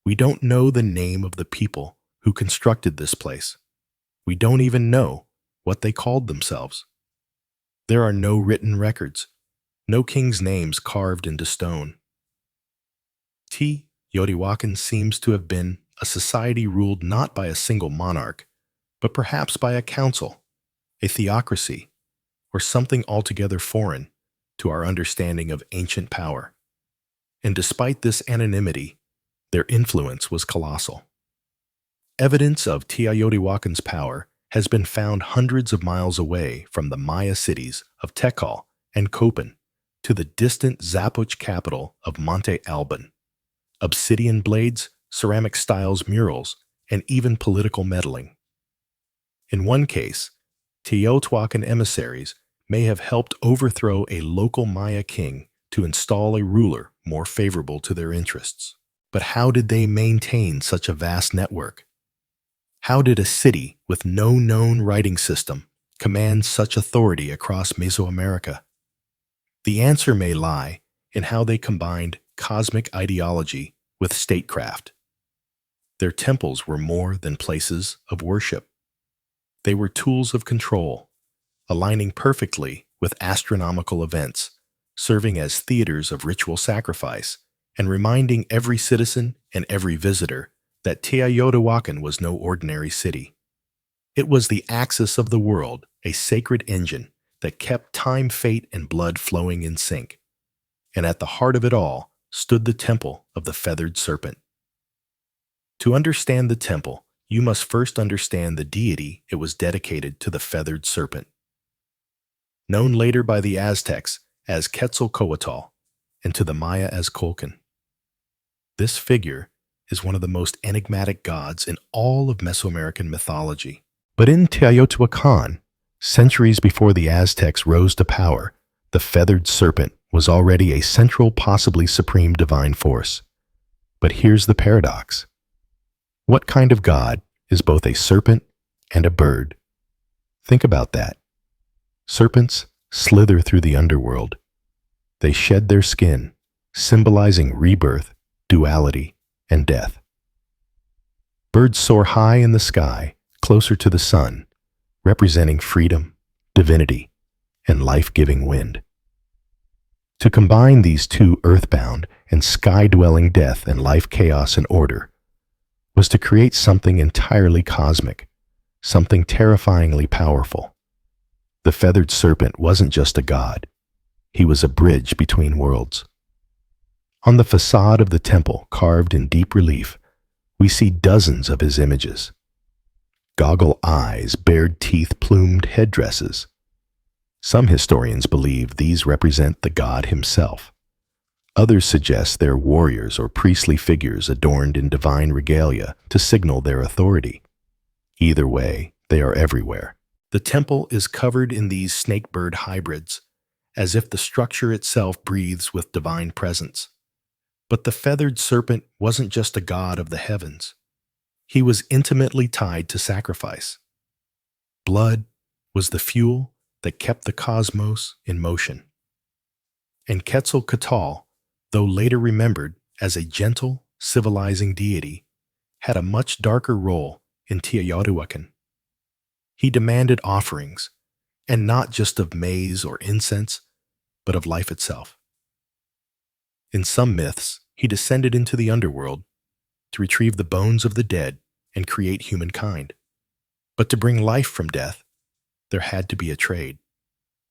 we don't know the name of the people who constructed this place. We don't even know what they called themselves. There are no written records, no kings' names carved into stone. Teotihuacan seems to have been a society ruled not by a single monarch, but perhaps by a council, a theocracy, or something altogether foreign to our understanding of ancient power. And despite this anonymity, their influence was colossal. Evidence of Teotihuacan's power has been found hundreds of miles away from the Maya cities of Tikal and Copan to the distant Zapoch capital of Monte Alban. Obsidian blades, ceramic styles, murals, and even political meddling. In one case, Teotihuacan emissaries may have helped overthrow a local Maya king to install a ruler more favorable to their interests. But how did they maintain such a vast network? How did a city with no known writing system command such authority across Mesoamerica? The answer may lie in how they combined cosmic ideology with statecraft. Their temples were more than places of worship. They were tools of control, aligning perfectly with astronomical events, serving as theaters of ritual sacrifice, and reminding every citizen and every visitor that Teotihuacan was no ordinary city. It was the axis of the world, a sacred engine that kept time, fate, and blood flowing in sync. And at the heart of it all stood the Temple of the Feathered Serpent. To understand the temple, you must first understand the deity it was dedicated to, the Feathered Serpent. Known later by the Aztecs as Quetzalcoatl and to the Maya as Colcan. This figure is one of the most enigmatic gods in all of Mesoamerican mythology. But in Teotihuacan, centuries before the Aztecs rose to power, the Feathered Serpent was already a central, possibly supreme divine force. But here's the paradox. What kind of god is both a serpent and a bird? Think about that. Serpents slither through the underworld. They shed their skin, symbolizing rebirth, duality, and death. Birds soar high in the sky, closer to the sun, representing freedom, divinity, and life-giving wind. To combine these two, earthbound and sky-dwelling death and life, chaos, and order, was to create something entirely cosmic, something terrifyingly powerful. The Feathered Serpent wasn't just a god. He was a bridge between worlds. On the facade of the temple, carved in deep relief, we see dozens of his images. Goggle eyes, bared teeth, plumed headdresses. Some historians believe these represent the god himself. Others suggest they're warriors or priestly figures adorned in divine regalia to signal their authority. Either way, they are everywhere. The temple is covered in these snake-bird hybrids, as if the structure itself breathes with divine presence. But the Feathered Serpent wasn't just a god of the heavens. He was intimately tied to sacrifice. Blood was the fuel that kept the cosmos in motion. And Quetzalcoatl, though later remembered as a gentle, civilizing deity, had a much darker role in Teotihuacan. He demanded offerings, and not just of maize or incense, but of life itself. In some myths, he descended into the underworld, to retrieve the bones of the dead and create humankind. But to bring life from death, there had to be a trade.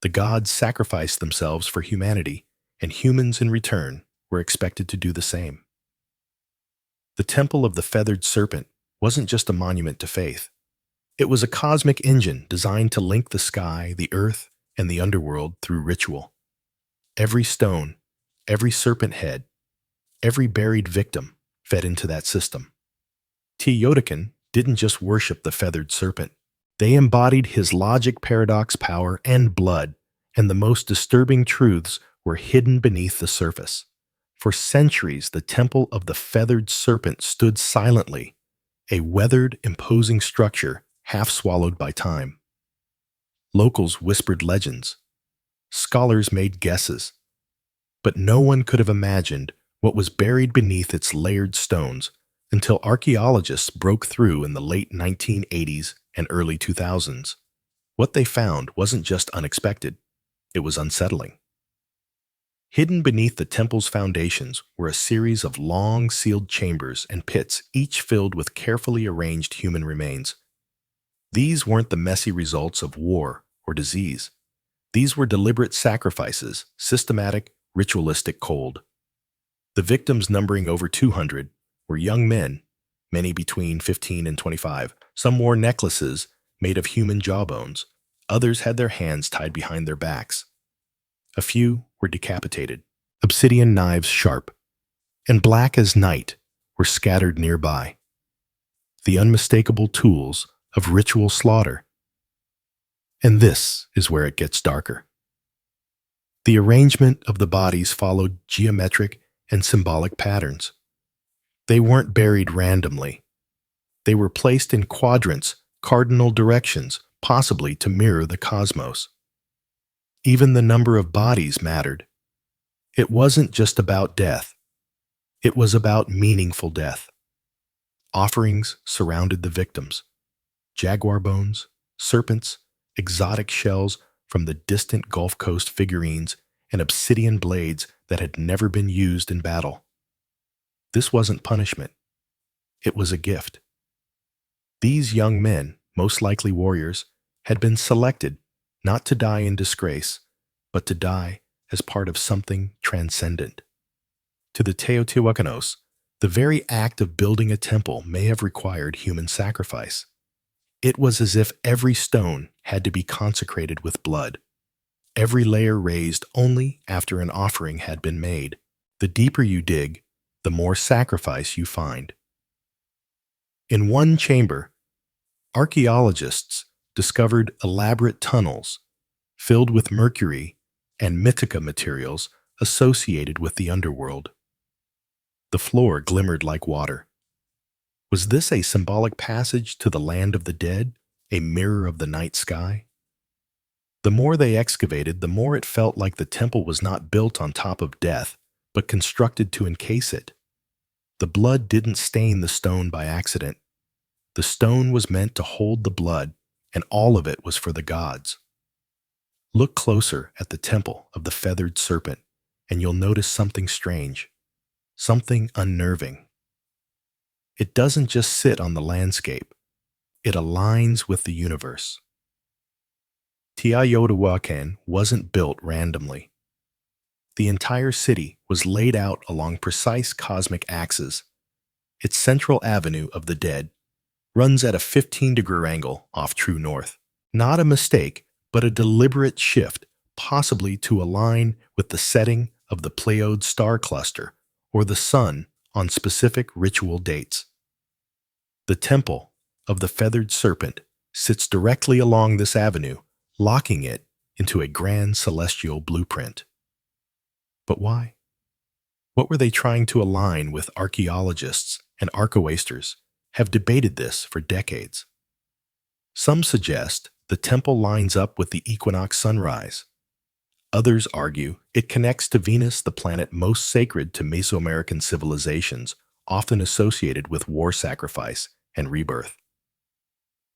The gods sacrificed themselves for humanity, and humans in return were expected to do the same. The Temple of the Feathered Serpent wasn't just a monument to faith. It was a cosmic engine designed to link the sky, the earth, and the underworld through ritual. Every stone, every serpent head, every buried victim fed into that system. Teotihuacan didn't just worship the feathered serpent. They embodied his logic paradox power and blood, and the most disturbing truths were hidden beneath the surface. For centuries, the Temple of the Feathered Serpent stood silently, a weathered, imposing structure half swallowed by time. Locals whispered legends. Scholars made guesses. But no one could have imagined what was buried beneath its layered stones until archaeologists broke through in the late 1980s and early 2000s. What they found wasn't just unexpected, it was unsettling. Hidden beneath the temple's foundations were a series of long, sealed chambers and pits, each filled with carefully arranged human remains. These weren't the messy results of war or disease. These were deliberate sacrifices, systematic, ritualistic, cold. The victims, numbering over 200, were young men, many between 15 and 25. Some wore necklaces made of human jawbones. Others had their hands tied behind their backs. A few were decapitated, obsidian knives sharp, and black as night were scattered nearby. The unmistakable tools of ritual slaughter. And this is where it gets darker. The arrangement of the bodies followed geometric and symbolic patterns. They weren't buried randomly. They were placed in quadrants, cardinal directions, possibly to mirror the cosmos. Even the number of bodies mattered. It wasn't just about death. It was about meaningful death. Offerings surrounded the victims. Jaguar bones, serpents, exotic shells from the distant Gulf Coast figurines, and obsidian blades that had never been used in battle. This wasn't punishment. It was a gift. These young men, most likely warriors, had been selected not to die in disgrace, but to die as part of something transcendent. To the Teotihuacanos, the very act of building a temple may have required human sacrifice. It was as if every stone had to be consecrated with blood, every layer raised only after an offering had been made. The deeper you dig, the more sacrifice you find. In one chamber, archaeologists discovered elaborate tunnels filled with mercury and mitica materials associated with the underworld. The floor glimmered like water. Was this a symbolic passage to the land of the dead, a mirror of the night sky? The more they excavated, the more it felt like the temple was not built on top of death, but constructed to encase it. The blood didn't stain the stone by accident. The stone was meant to hold the blood, and all of it was for the gods. Look closer at the temple of the feathered serpent, and you'll notice something strange, something unnerving. It doesn't just sit on the landscape. It aligns with the universe. Teotihuacan wasn't built randomly. The entire city was laid out along precise cosmic axes. Its central avenue of the dead runs at a 15-degree angle off true north. Not a mistake, but a deliberate shift, possibly to align with the setting of the Pleiades star cluster or the sun on specific ritual dates. The Temple of the Feathered Serpent sits directly along this avenue, locking it into a grand celestial blueprint. But why? What were they trying to align with? Archaeologists and archaeoisters have debated this for decades. Some suggest the temple lines up with the equinox sunrise. Others argue it connects to Venus, the planet most sacred to Mesoamerican civilizations, often associated with war sacrifice and rebirth.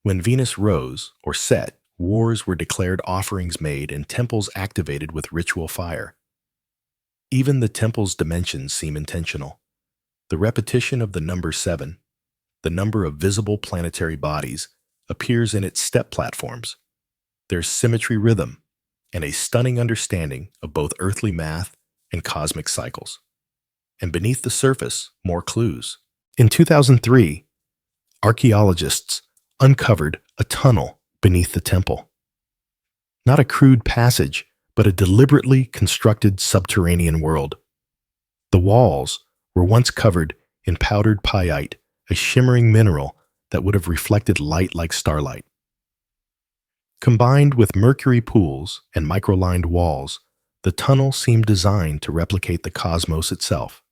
When Venus rose or set, wars were declared, offerings made, and temples activated with ritual fire. Even the temple's dimensions seem intentional. The repetition of the number 7, the number of visible planetary bodies, appears in its step platforms. There's symmetry rhythm and a stunning understanding of both earthly math and cosmic cycles. And beneath the surface, more clues. In 2003, archaeologists uncovered a tunnel beneath the temple. Not a crude passage, but a deliberately constructed subterranean world. The walls were once covered in powdered pyite, a shimmering mineral that would have reflected light like starlight. Combined with mercury pools and microlined walls, the tunnel seemed designed to replicate the cosmos itself.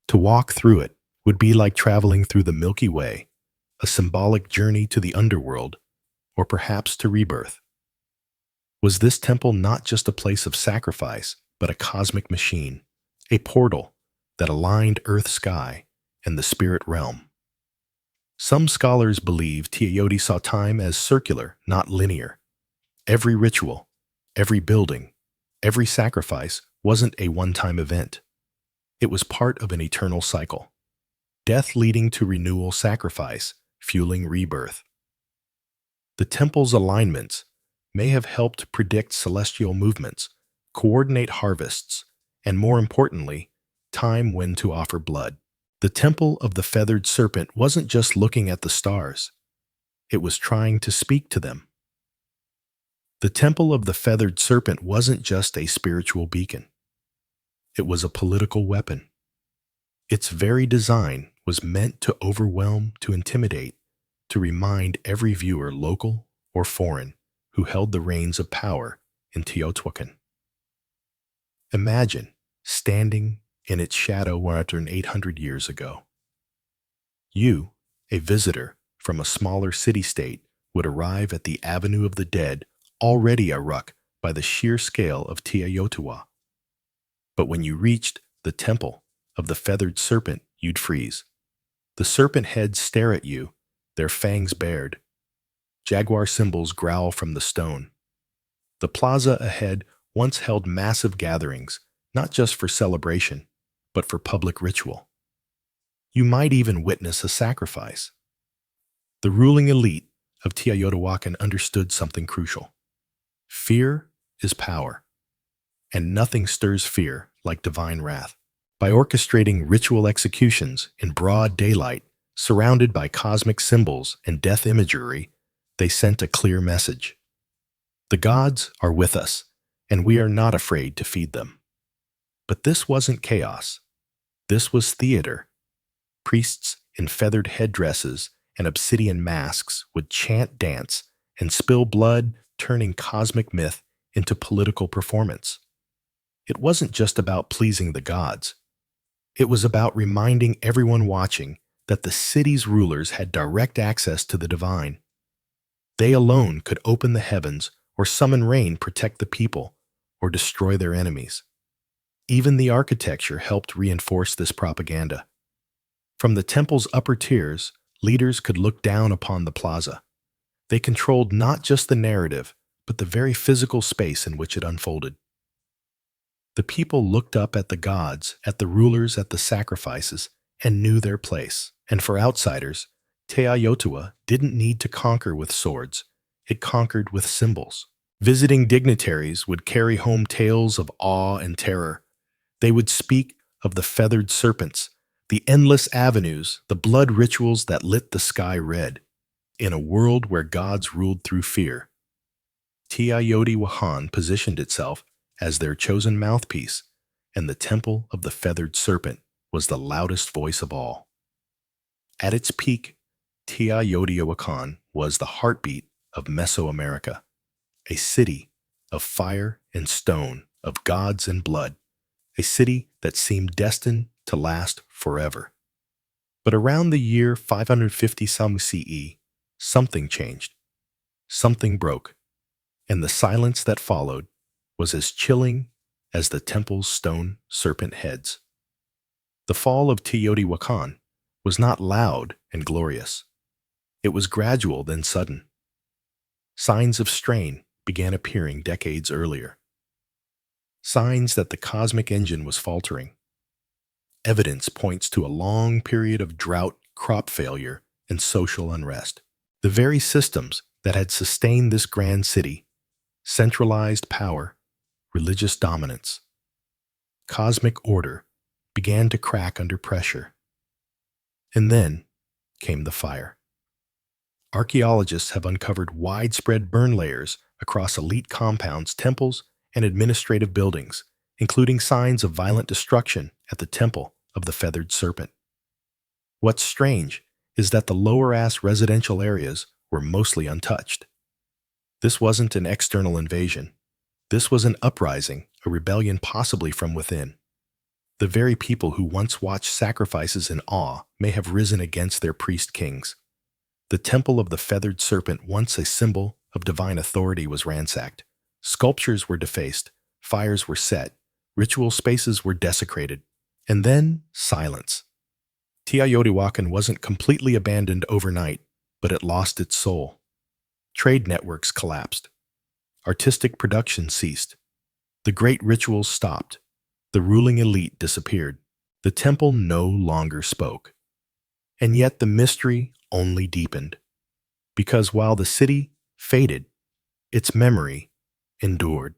To walk through it would be like traveling through the Milky Way, a symbolic journey to the underworld, or perhaps to rebirth. Was this temple not just a place of sacrifice, but a cosmic machine, a portal that aligned Earth's sky and the spirit realm? Some scholars believe Teotihuacan saw time as circular, not linear. Every ritual, every building, every sacrifice wasn't a one-time event. It was part of an eternal cycle. Death leading to renewal, sacrifice, fueling rebirth. The temple's alignments may have helped predict celestial movements, coordinate harvests, and more importantly, time when to offer blood. The temple of the feathered serpent wasn't just looking at the stars. It was trying to speak to them. The temple of the feathered serpent wasn't just a spiritual beacon. It was a political weapon. Its very design was meant to overwhelm, to intimidate, to remind every viewer, local or foreign, who held the reins of power in Teotihuacan. Imagine standing in its shadow more than 800 years ago. You, a visitor from a smaller city-state, would arrive at the Avenue of the Dead, already a ruck by the sheer scale of Teotihuacan. But when you reached the temple of the feathered serpent, you'd freeze. The serpent heads stare at you, their fangs bared. Jaguar symbols growl from the stone. The plaza ahead once held massive gatherings, not just for celebration, but for public ritual. You might even witness a sacrifice. The ruling elite of Teotihuacan understood something crucial. Fear is power, and nothing stirs fear like divine wrath. By orchestrating ritual executions in broad daylight, surrounded by cosmic symbols and death imagery, they sent a clear message. The gods are with us, and we are not afraid to feed them. But this wasn't chaos. This was theater. Priests in feathered headdresses and obsidian masks would chant, dance, and spill blood, turning cosmic myth into political performance. It wasn't just about pleasing the gods. It was about reminding everyone watching that the city's rulers had direct access to the divine. They alone could open the heavens or summon rain, protect the people, or destroy their enemies. Even the architecture helped reinforce this propaganda. From the temple's upper tiers, leaders could look down upon the plaza. They controlled not just the narrative, but the very physical space in which it unfolded. The people looked up at the gods, at the rulers, at the sacrifices, and knew their place. And for outsiders, Teotihuacan didn't need to conquer with swords. It conquered with symbols. Visiting dignitaries would carry home tales of awe and terror. They would speak of the feathered serpents, the endless avenues, the blood rituals that lit the sky red. In a world where gods ruled through fear, Teotihuacan positioned itself as their chosen mouthpiece, and the temple of the feathered serpent was the loudest voice of all. At its peak, Teotihuacan was the heartbeat of Mesoamerica, a city of fire and stone, of gods and blood, a city that seemed destined to last forever. But around the year 550 some CE, something changed. Something broke, and the silence that followed was as chilling as the temple's stone serpent heads. The fall of Teotihuacan was not loud and glorious. It was gradual, then sudden. Signs of strain began appearing decades earlier. Signs that the cosmic engine was faltering. evidence points to a long period of drought, crop failure, and social unrest. The very systems that had sustained this grand city, centralized power, religious dominance, cosmic order, began to crack under pressure. And then came the fire. Archaeologists have uncovered widespread burn layers across elite compounds, temples, and administrative buildings, including signs of violent destruction at the Temple of the Feathered Serpent. What's strange is that the lower-ass residential areas were mostly untouched. This wasn't an external invasion. This was an uprising, a rebellion possibly from within. The very people who once watched sacrifices in awe may have risen against their priest kings. The Temple of the Feathered Serpent, once a symbol of divine authority, was ransacked. Sculptures were defaced, fires were set, ritual spaces were desecrated, and then silence. Teotihuacan wasn't completely abandoned overnight, but it lost its soul. Trade networks collapsed. Artistic production ceased. The great rituals stopped. The ruling elite disappeared. The temple no longer spoke. And yet the mystery only deepened. Because while the city faded, its memory endured.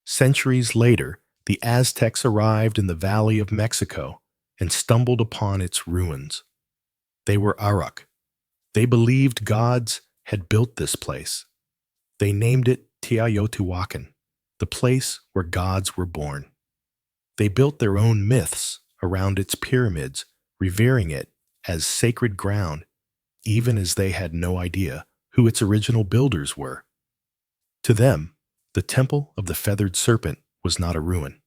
Centuries later, the Aztecs arrived in the Valley of Mexico and stumbled upon its ruins. They were Arak. They believed gods had built this place. They named it Teotihuacan, the place where gods were born. They built their own myths around its pyramids, revering it as sacred ground, even as they had no idea who its original builders were. To them, the Temple of the Feathered Serpent was not a ruin.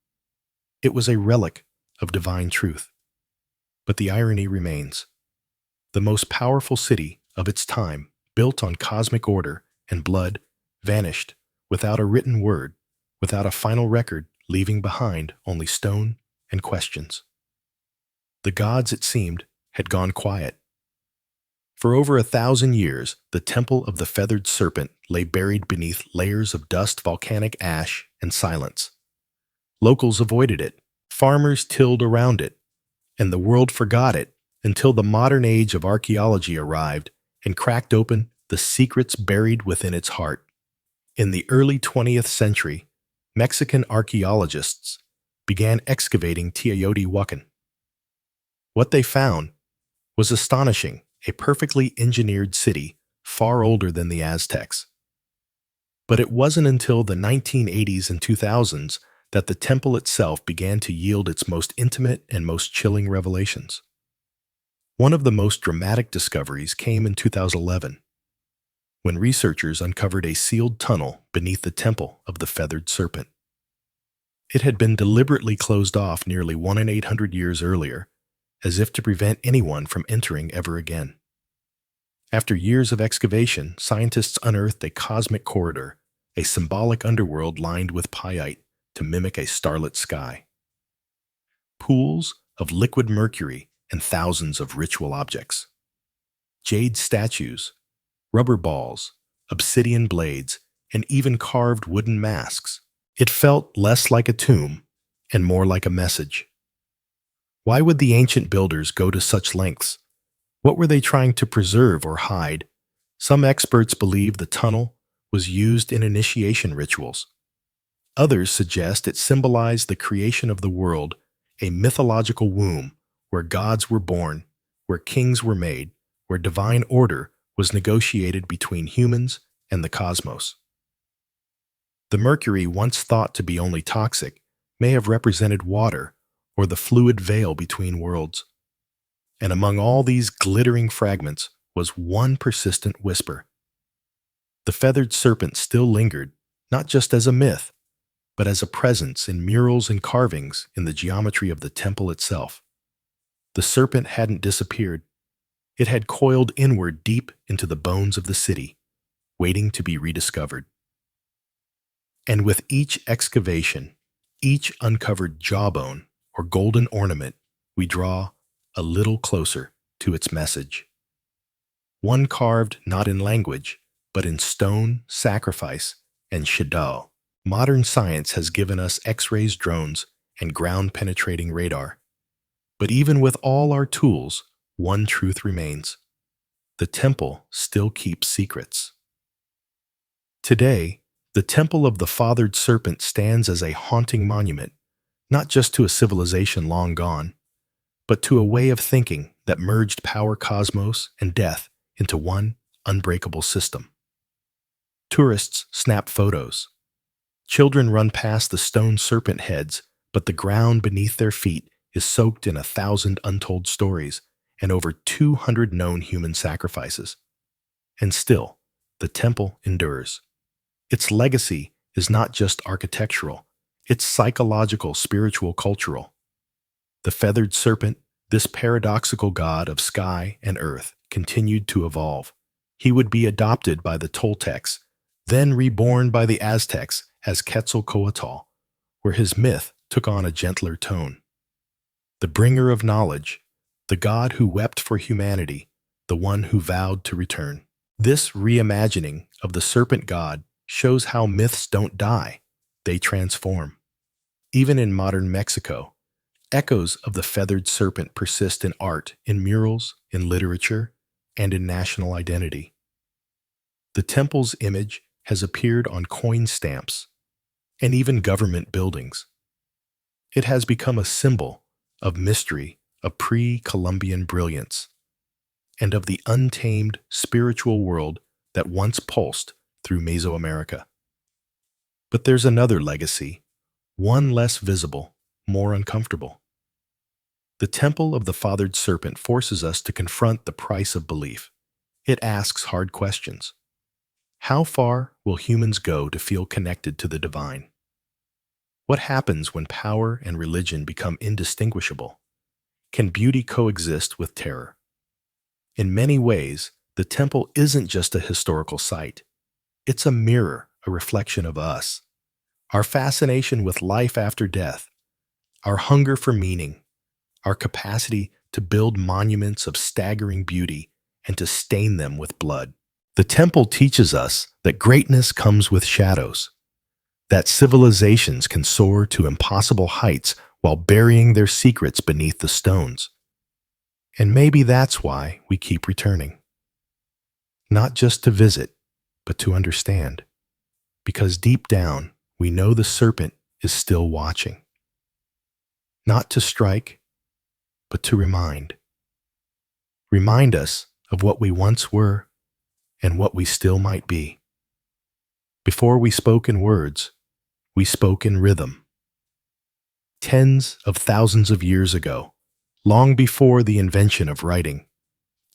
It was a relic of divine truth. But the irony remains. The most powerful city of its time, built on cosmic order and blood, vanished without a written word, without a final record, leaving behind only stone and questions. The gods, it seemed, had gone quiet. For over 1,000 years, the Temple of the Feathered Serpent lay buried beneath layers of dust, volcanic ash, and silence. Locals avoided it, farmers tilled around it, and the world forgot it until the modern age of archaeology arrived and cracked open the secrets buried within its heart. In the early 20th century, Mexican archaeologists began excavating Teotihuacan. What they found was astonishing, a perfectly engineered city far older than the Aztecs. But it wasn't until the 1980s and 2000s that the temple itself began to yield its most intimate and most chilling revelations. One of the most dramatic discoveries came in 2011, when researchers uncovered a sealed tunnel beneath the Temple of the Feathered Serpent. It had been deliberately closed off nearly 1,800 years earlier, as if to prevent anyone from entering ever again. After years of excavation, scientists unearthed a cosmic corridor, a symbolic underworld lined with pyite to mimic a starlit sky. Pools of liquid mercury and thousands of ritual objects. Jade statues, rubber balls, obsidian blades, and even carved wooden masks. It felt less like a tomb and more like a message. Why would the ancient builders go to such lengths? What were they trying to preserve or hide? Some experts believe the tunnel was used in initiation rituals. Others suggest it symbolized the creation of the world, a mythological womb where gods were born, where kings were made, where divine order was negotiated between humans and the cosmos. The mercury, once thought to be only toxic, may have represented water or the fluid veil between worlds. And among all these glittering fragments was one persistent whisper. The feathered serpent still lingered, not just as a myth, but as a presence in murals and carvings in the geometry of the temple itself. The serpent hadn't disappeared. It had coiled inward deep into the bones of the city, waiting to be rediscovered. And with each excavation, each uncovered jawbone or golden ornament, we draw a little closer to its message. One carved not in language, but in stone, sacrifice, and shadow. Modern science has given us X-rays, drones, and ground-penetrating radar. But even with all our tools, one truth remains. The temple still keeps secrets. Today, the temple of the fathered serpent stands as a haunting monument, not just to a civilization long gone, but to a way of thinking that merged power, cosmos, and death into one unbreakable system. Tourists snap photos. Children run past the stone serpent heads, but the ground beneath their feet is soaked in 1,000 untold stories and over 200 known human sacrifices. And still, the temple endures. Its legacy is not just architectural, it's psychological, spiritual, cultural. The feathered serpent, this paradoxical god of sky and earth, continued to evolve. He would be adopted by the Toltecs, then reborn by the Aztecs as Quetzalcoatl, where his myth took on a gentler tone. The bringer of knowledge, the god who wept for humanity, the one who vowed to return. This reimagining of the serpent god shows how myths don't die, they transform. Even in modern Mexico, echoes of the feathered serpent persist in art, in murals, in literature, and in national identity. The temple's image has appeared on coin stamps and even government buildings. It has become a symbol of mystery, of pre-Columbian brilliance, and of the untamed spiritual world that once pulsed through Mesoamerica. But there's another legacy, one less visible, more uncomfortable. The temple of the fathered serpent forces us to confront the price of belief. It asks hard questions. How far will humans go to feel connected to the divine? What happens when power and religion become indistinguishable? Can beauty coexist with terror? In many ways, the temple isn't just a historical site. It's a mirror, a reflection of us. Our fascination with life after death, our hunger for meaning, our capacity to build monuments of staggering beauty and to stain them with blood. The temple teaches us that greatness comes with shadows, that civilizations can soar to impossible heights while burying their secrets beneath the stones. And maybe that's why we keep returning. Not just to visit, but to understand. Because deep down, we know the serpent is still watching. Not to strike, but to remind. Remind us of what we once were and what we still might be. Before we spoke in words, we spoke in rhythm. Tens of thousands of years ago, long before the invention of writing,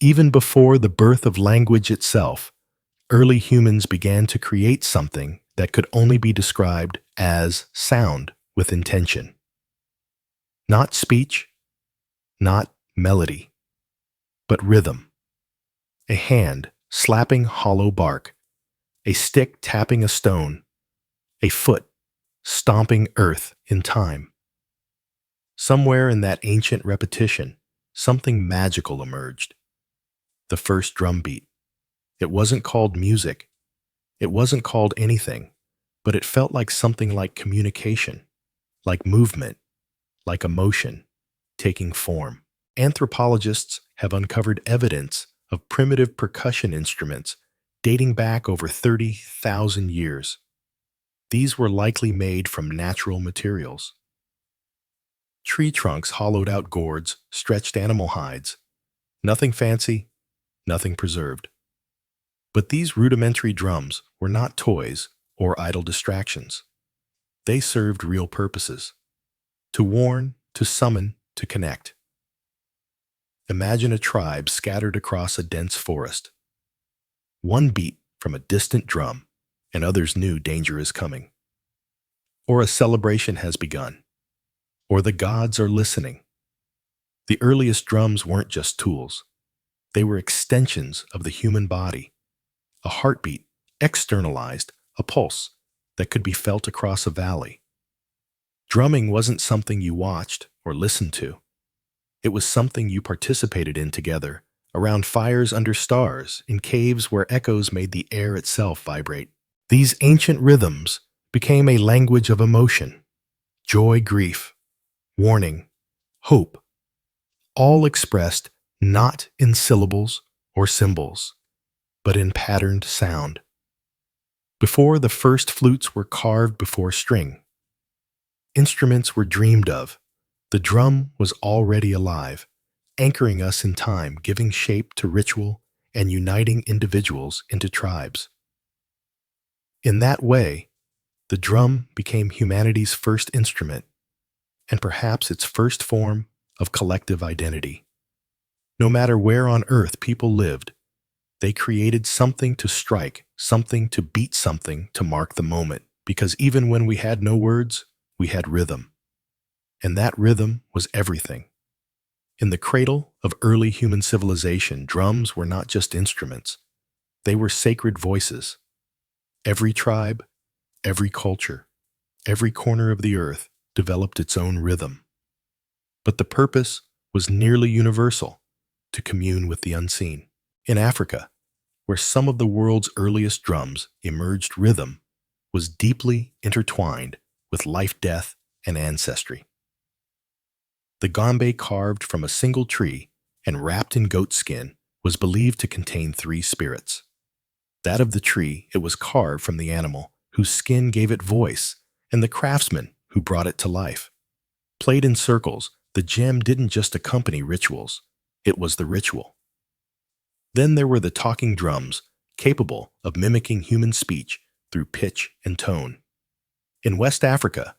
even before the birth of language itself, early humans began to create something that could only be described as sound with intention. Not speech, not melody, but rhythm. A hand slapping hollow bark, a stick tapping a stone, a foot stomping earth in time. Somewhere in that ancient repetition, something magical emerged. The first drum beat. It wasn't called music. It wasn't called anything, but it felt like something like communication, like movement, like emotion, taking form. Anthropologists have uncovered evidence of primitive percussion instruments dating back over 30,000 years. These were likely made from natural materials. Tree trunks hollowed out gourds, stretched animal hides. Nothing fancy, nothing preserved. But these rudimentary drums were not toys or idle distractions. They served real purposes: to warn, to summon, to connect. Imagine a tribe scattered across a dense forest. One beat from a distant drum, and others knew danger is coming. Or a celebration has begun. Or the gods are listening. The earliest drums weren't just tools. They were extensions of the human body. A heartbeat, externalized, a pulse that could be felt across a valley. Drumming wasn't something you watched or listened to. It was something you participated in together, around fires under stars, in caves where echoes made the air itself vibrate. These ancient rhythms became a language of emotion: joy, grief, warning, hope, all expressed not in syllables or symbols, but in patterned sound. Before the first flutes were carved before string, instruments were dreamed of. The drum was already alive, anchoring us in time, giving shape to ritual and uniting individuals into tribes. In that way, the drum became humanity's first instrument and perhaps its first form of collective identity. No matter where on earth people lived, they created something to strike, something to beat, something to mark the moment, because even when we had no words, we had rhythm. And that rhythm was everything. In the cradle of early human civilization, drums were not just instruments. They were sacred voices. Every tribe, every culture, every corner of the earth developed its own rhythm. But the purpose was nearly universal, to commune with the unseen. In Africa, where some of the world's earliest drums emerged, rhythm was deeply intertwined with life, death, and ancestry. The gombe, carved from a single tree and wrapped in goat skin, was believed to contain three spirits. That of the tree, it was carved from the animal, whose skin gave it voice, and the craftsman who brought it to life. Played in circles, the gem didn't just accompany rituals, it was the ritual. Then there were the talking drums, capable of mimicking human speech through pitch and tone. In West Africa,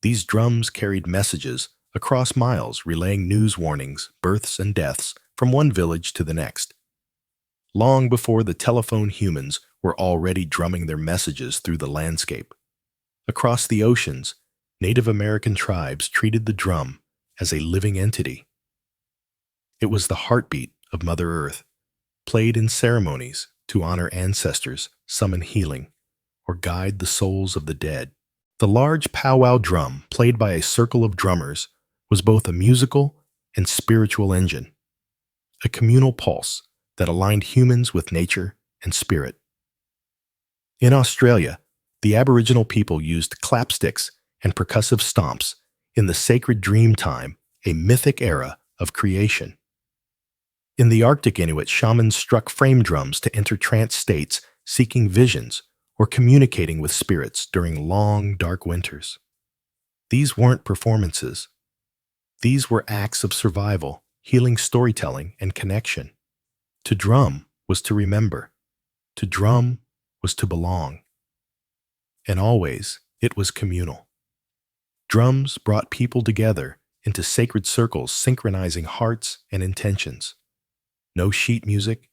these drums carried messages across miles, relaying news warnings, births, and deaths from one village to the next. Long before the telephone, humans were already drumming their messages through the landscape. Across the oceans, Native American tribes treated the drum as a living entity. It was the heartbeat of Mother Earth, played in ceremonies to honor ancestors, summon healing, or guide the souls of the dead. The large powwow drum, played by a circle of drummers, was both a musical and spiritual engine, a communal pulse that aligned humans with nature and spirit. In Australia, the Aboriginal people used clapsticks and percussive stomps in the sacred dream time, a mythic era of creation. In the Arctic, Inuit shamans struck frame drums to enter trance states, seeking visions or communicating with spirits during long, dark winters. These weren't performances. These were acts of survival, healing, storytelling, and connection. To drum was to remember. To drum was to belong. And always, it was communal. Drums brought people together into sacred circles, synchronizing hearts and intentions. No sheet music,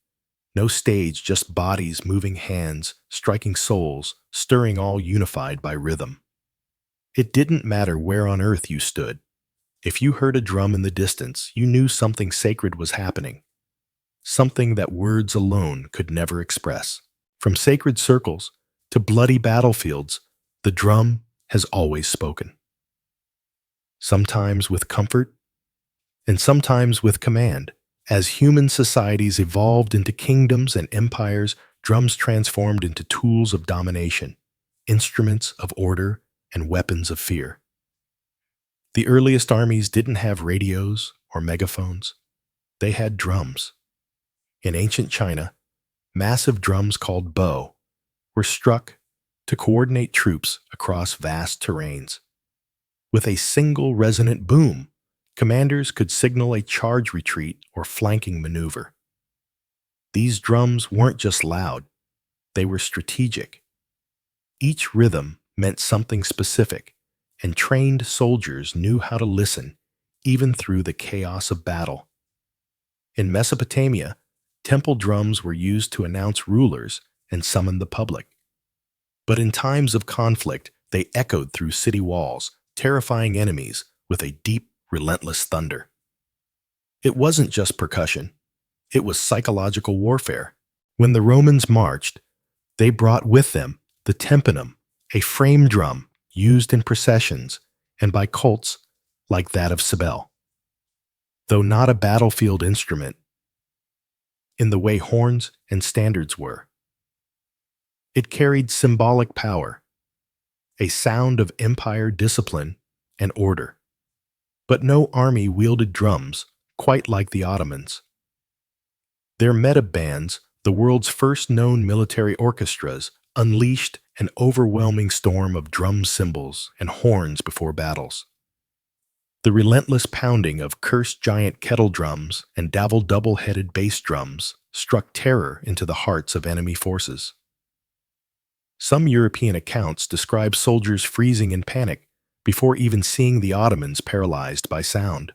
no stage, just bodies, moving hands, striking souls, stirring, all unified by rhythm. It didn't matter where on earth you stood. If you heard a drum in the distance, you knew something sacred was happening, something that words alone could never express. From sacred circles to bloody battlefields, the drum has always spoken. Sometimes with comfort, and sometimes with command. As human societies evolved into kingdoms and empires, drums transformed into tools of domination, instruments of order, and weapons of fear. The earliest armies didn't have radios or megaphones. They had drums. In ancient China, massive drums called bo were struck to coordinate troops across vast terrains. With a single resonant boom, commanders could signal a charge, retreat, or flanking maneuver. These drums weren't just loud, they were strategic. Each rhythm meant something specific, and trained soldiers knew how to listen, even through the chaos of battle. In Mesopotamia, temple drums were used to announce rulers and summon the public. But in times of conflict, they echoed through city walls, terrifying enemies with a deep, relentless thunder. It wasn't just percussion, it was psychological warfare. When the Romans marched, they brought with them the tympanum, a frame drum used in processions and by cults like that of Cybele. Though not a battlefield instrument, in the way horns and standards were, it carried symbolic power, a sound of empire, discipline, and order. But no army wielded drums quite like the Ottomans. Their meta-bands, the world's first known military orchestras, unleashed an overwhelming storm of drum cymbals and horns before battles. The relentless pounding of cursed giant kettle drums and davel double-headed bass drums struck terror into the hearts of enemy forces. Some European accounts describe soldiers freezing in panic before even seeing the Ottomans paralyzed by sound.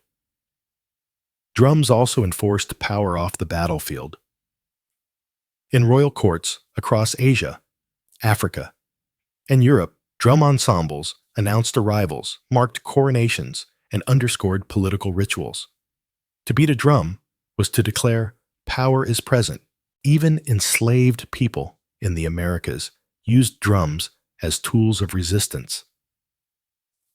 Drums also enforced power off the battlefield. In royal courts across Asia, Africa, and Europe, drum ensembles announced arrivals, marked coronations, and underscored political rituals. To beat a drum was to declare power is present. Even enslaved people in the Americas used drums as tools of resistance.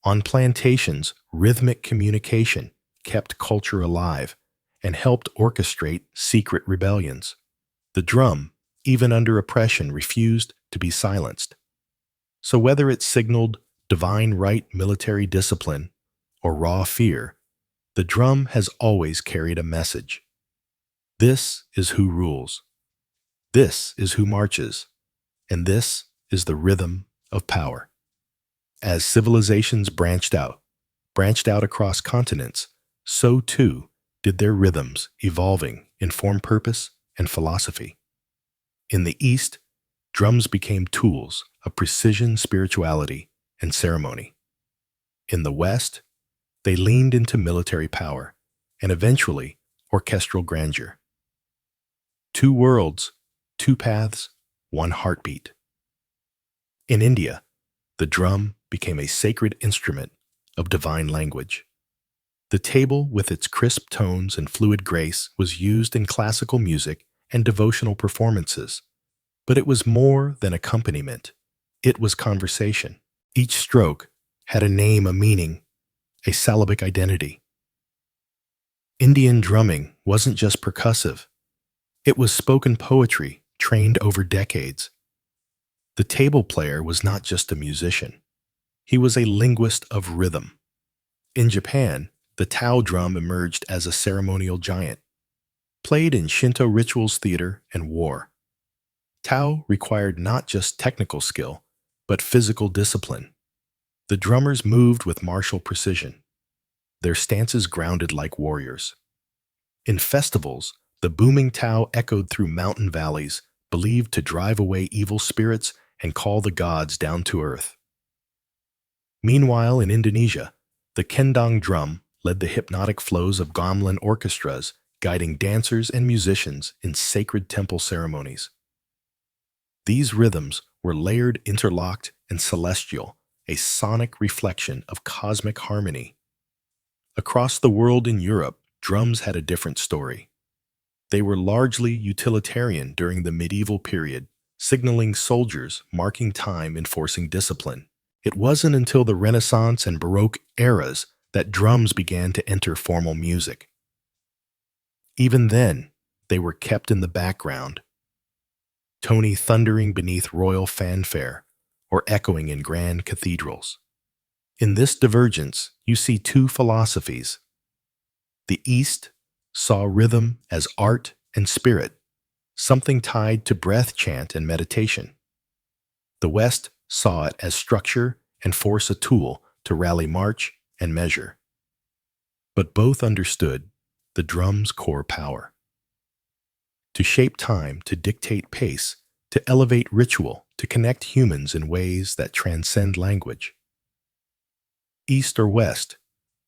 On plantations, rhythmic communication kept culture alive and helped orchestrate secret rebellions. The drum, even under oppression, refused to be silenced. So whether it signaled divine right military discipline or raw fear, the drum has always carried a message. This is who rules. This is who marches. And this is the rhythm of power. As civilizations branched out across continents, so too did their rhythms, evolving in form, purpose, and philosophy. In the East, drums became tools of precision, spirituality, and ceremony. In the West, they leaned into military power and eventually orchestral grandeur. Two worlds, two paths, one heartbeat. In India, the drum became a sacred instrument of divine language. The tabla, with its crisp tones and fluid grace, was used in classical music and devotional performances. But it was more than accompaniment. It was conversation. Each stroke had a name, a meaning, a syllabic identity. Indian drumming wasn't just percussive. It was spoken poetry trained over decades. The tabla player was not just a musician. He was a linguist of rhythm. In Japan, the Tao drum emerged as a ceremonial giant, played in Shinto rituals, theater, and war. Tao required not just technical skill, but physical discipline. The drummers moved with martial precision, their stances grounded like warriors. In festivals, the booming Tao echoed through mountain valleys, believed to drive away evil spirits and call the gods down to earth. Meanwhile, in Indonesia, the kendang drum led the hypnotic flows of gamelan orchestras, guiding dancers and musicians in sacred temple ceremonies. These rhythms were layered, interlocked, and celestial, a sonic reflection of cosmic harmony. Across the world in Europe, drums had a different story. They were largely utilitarian during the medieval period, signaling soldiers, marking time, enforcing discipline. It wasn't until the Renaissance and Baroque eras that drums began to enter formal music. Even then, they were kept in the background, tony thundering beneath royal fanfare or echoing in grand cathedrals. In this divergence, you see two philosophies. The East saw rhythm as art and spirit, something tied to breath, chant, and meditation. The West saw it as structure and force, a tool to rally, march, and measure. But both understood the drum's core power: to shape time, to dictate pace, to elevate ritual, to connect humans in ways that transcend language. East or West,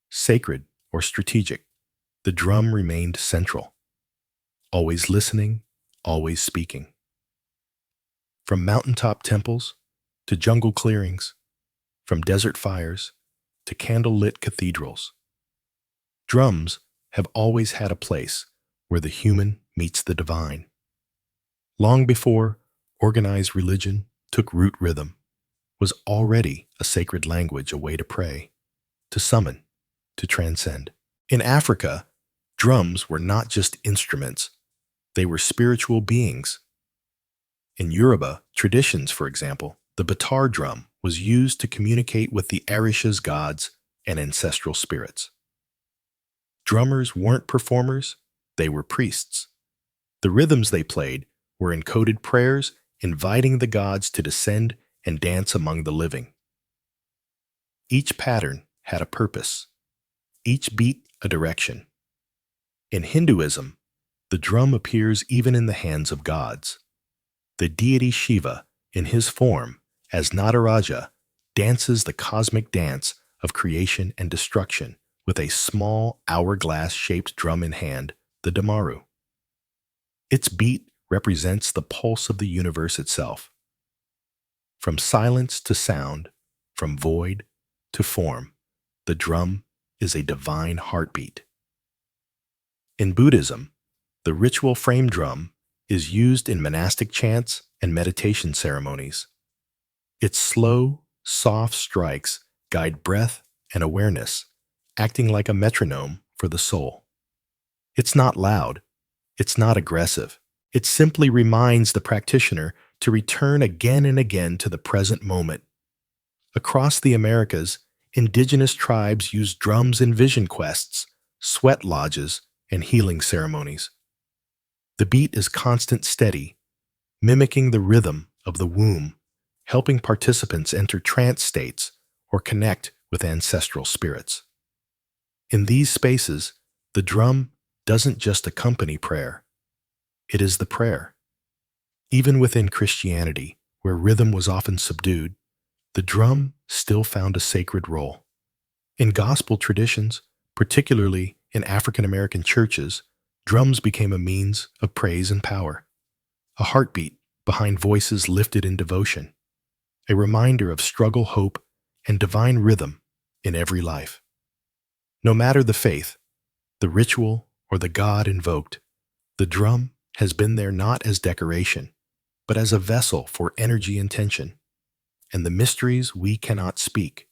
sacred or strategic, the drum remained central, always listening, always speaking. From mountaintop temples to jungle clearings, from desert fires to candle-lit cathedrals, drums have always had a place where the human meets the divine. Long before organized religion took root, rhythm was already a sacred language, a way to pray, to summon, to transcend. In Africa, drums were not just instruments, they were spiritual beings. In Yoruba traditions, for example, the batar drum was used to communicate with the Orisha's gods and ancestral spirits. Drummers weren't performers, they were priests. The rhythms they played were encoded prayers inviting the gods to descend and dance among the living. Each pattern had a purpose, each beat a direction. In Hinduism, the drum appears even in the hands of gods. The deity Shiva, in his form as Nataraja, dances the cosmic dance of creation and destruction with a small hourglass-shaped drum in hand, the damaru. Its beat represents the pulse of the universe itself. From silence to sound, from void to form, the drum is a divine heartbeat. In Buddhism, the ritual frame drum is used in monastic chants and meditation ceremonies. Its slow, soft strikes guide breath and awareness, acting like a metronome for the soul. It's not loud, it's not aggressive. It simply reminds the practitioner to return again and again to the present moment. Across the Americas, indigenous tribes use drums in vision quests, sweat lodges, and healing ceremonies. The beat is constant steady, mimicking the rhythm of the womb, helping participants enter trance states or connect with ancestral spirits. In these spaces, the drum doesn't just accompany prayer. It is the prayer. Even within Christianity, where rhythm was often subdued, the drum still found a sacred role. In gospel traditions, particularly in African American churches, drums became a means of praise and power, a heartbeat behind voices lifted in devotion, a reminder of struggle, hope, and divine rhythm in every life. No matter the faith, the ritual, or the God invoked, the drum has been there not as decoration, but as a vessel for energy and tension, and the mysteries we cannot speak.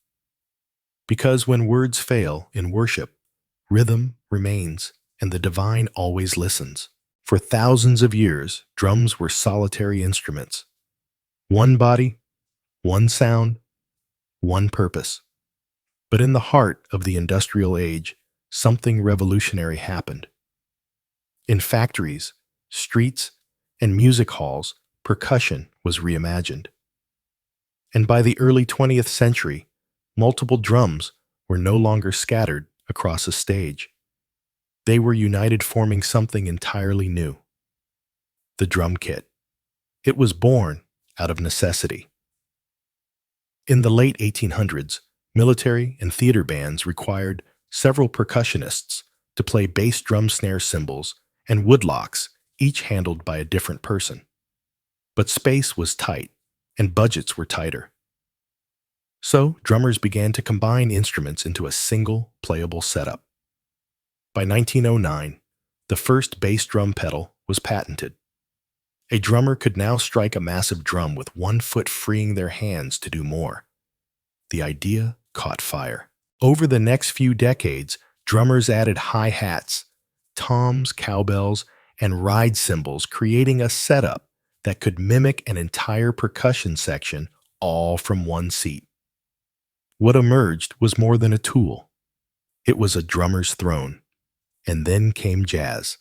Because when words fail in worship, rhythm remains, and the divine always listens. For thousands of years, drums were solitary instruments. One body, one sound, one purpose. But in the heart of the industrial age, something revolutionary happened. In factories, streets, and music halls, percussion was reimagined. And by the early 20th century, multiple drums were no longer scattered across a stage. They were united, forming something entirely new: the drum kit. It was born out of necessity. In the late 1800s, military and theater bands required several percussionists to play bass drum snare cymbals and woodlocks, each handled by a different person. But space was tight, and budgets were tighter. So drummers began to combine instruments into a single, playable setup. By 1909, the first bass drum pedal was patented. A drummer could now strike a massive drum with one foot, freeing their hands to do more. The idea caught fire. Over the next few decades, drummers added hi-hats, toms, cowbells, and ride cymbals, creating a setup that could mimic an entire percussion section, all from one seat. What emerged was more than a tool. It was a drummer's throne. And then came jazz.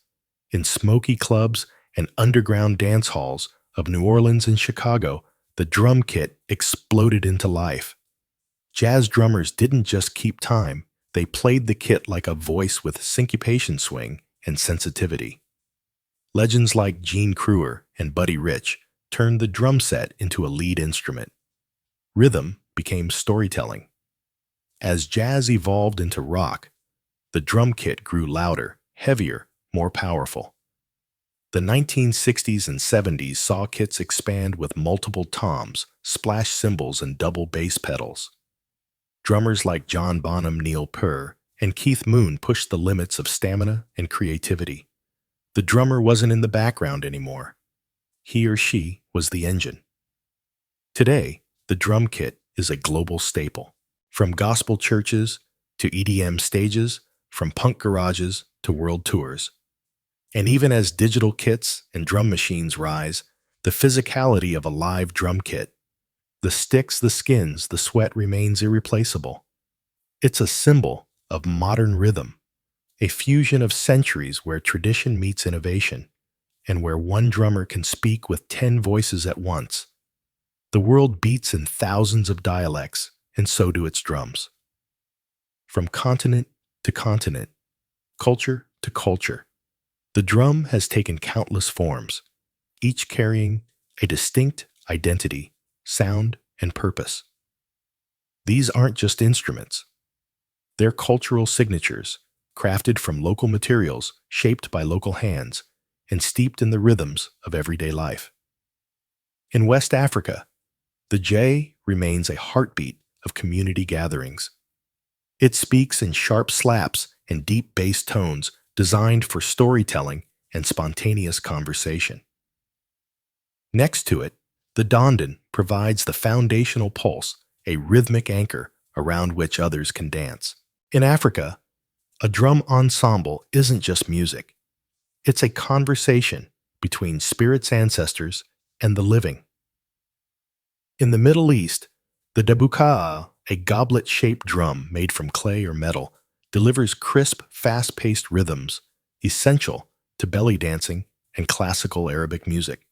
In smoky clubs and underground dance halls of New Orleans and Chicago, the drum kit exploded into life. Jazz drummers didn't just keep time, they played the kit like a voice with syncopation swing and sensitivity. Legends like Gene Kruer and Buddy Rich turned the drum set into a lead instrument. Rhythm became storytelling. As jazz evolved into rock, the drum kit grew louder, heavier, more powerful. The 1960s and 70s saw kits expand with multiple toms, splash cymbals, and double bass pedals. Drummers like John Bonham, Neil Peart, and Keith Moon pushed the limits of stamina and creativity. The drummer wasn't in the background anymore. He or she was the engine. Today, the drum kit is a global staple. From gospel churches to EDM stages, from punk garages to world tours. And even as digital kits and drum machines rise, the physicality of a live drum kit, the sticks, the skins, the sweat, remains irreplaceable. It's a symbol of modern rhythm, a fusion of centuries where tradition meets innovation, and where one drummer can speak with 10 voices at once. The world beats in thousands of dialects, and so do its drums. From continent to continent, culture to culture, the drum has taken countless forms, each carrying a distinct identity, sound, and purpose. These aren't just instruments. They're cultural signatures, crafted from local materials, shaped by local hands, and steeped in the rhythms of everyday life. In West Africa, the J remains a heartbeat of community gatherings. It speaks in sharp slaps and deep bass tones designed for storytelling and spontaneous conversation. Next to it, the dondon provides the foundational pulse, a rhythmic anchor around which others can dance. In Africa, a drum ensemble isn't just music. It's a conversation between spirits' ancestors and the living. In the Middle East, the dabuka'a, a goblet-shaped drum made from clay or metal, delivers crisp, fast-paced rhythms essential to belly dancing and classical Arabic music.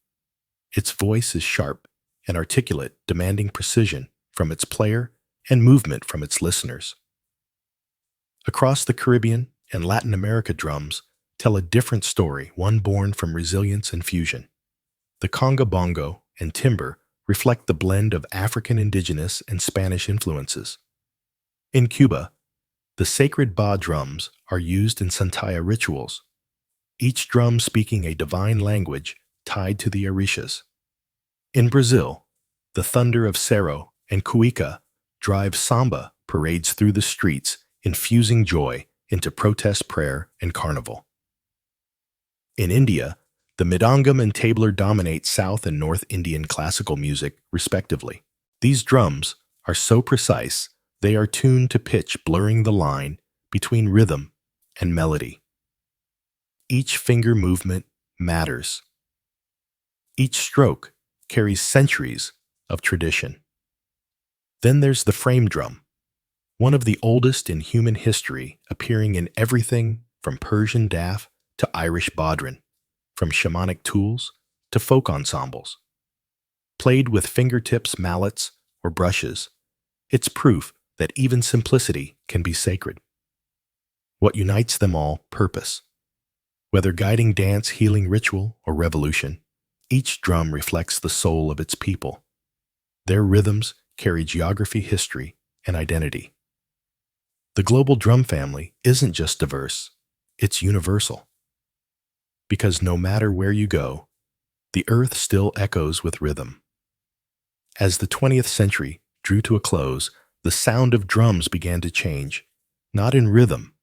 Its voice is sharp and articulate, demanding precision from its player and movement from its listeners. Across the Caribbean and Latin America, drums tell a different story, one born from resilience and fusion. The conga bongo and timbre reflect the blend of African indigenous and Spanish influences. In Cuba, the sacred ba drums are used in Santaya rituals, each drum speaking a divine language tied to the orishas. In Brazil, the thunder of Cerro and Cuica drive samba parades through the streets, infusing joy into protest, prayer, and carnival. In India, the mridangam and tablar dominate South and North Indian classical music, respectively. These drums are so precise, they are tuned to pitch, blurring the line between rhythm and melody. Each finger movement matters. Each stroke carries centuries of tradition. Then there's the frame drum, one of the oldest in human history, appearing in everything from Persian daf to Irish bodhran, from shamanic tools to folk ensembles. Played with fingertips, mallets, or brushes, it's proof that even simplicity can be sacred. What unites them all? Purpose. Whether guiding dance, healing ritual, or revolution, each drum reflects the soul of its people. Their rhythms carry geography, history, and identity. The global drum family isn't just diverse, it's universal. Because no matter where you go, the earth still echoes with rhythm. As the 20th century drew to a close, the sound of drums began to change, not in rhythm,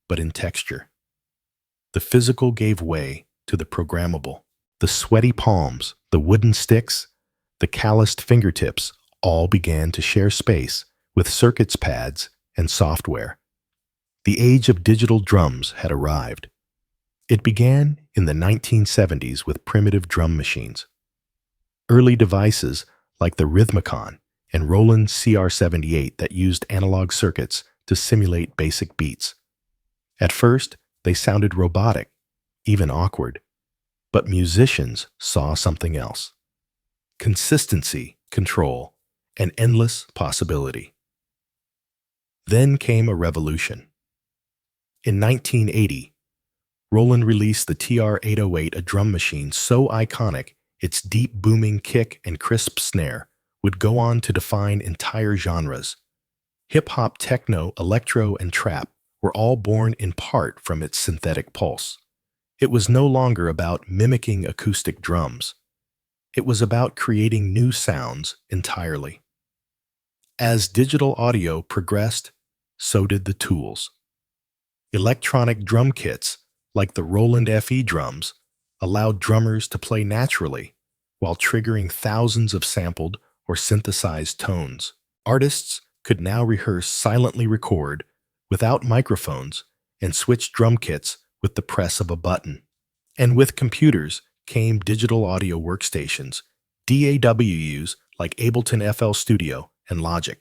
but in texture. The physical gave way to the programmable. The sweaty palms, the wooden sticks, the calloused fingertips all began to share space with circuits, pads, and software. The age of digital drums had arrived. It began in the 1970s with primitive drum machines. Early devices like the Rhythmicon and Roland CR78 that used analog circuits to simulate basic beats. At first, they sounded robotic, even awkward. But musicians saw something else: consistency, control, and endless possibility. Then came a revolution. In 1980, Roland released the TR-808, a drum machine so iconic its deep booming kick and crisp snare would go on to define entire genres. Hip-hop, techno, electro, and trap were all born in part from its synthetic pulse. It was no longer about mimicking acoustic drums. It was about creating new sounds entirely. As digital audio progressed, so did the tools. Electronic drum kits, like the Roland FE drums, allowed drummers to play naturally while triggering thousands of sampled or synthesized tones. Artists could now rehearse, silently record, without microphones, and switch drum kits with the press of a button. And with computers came digital audio workstations, DAWs like Ableton FL Studio and Logic.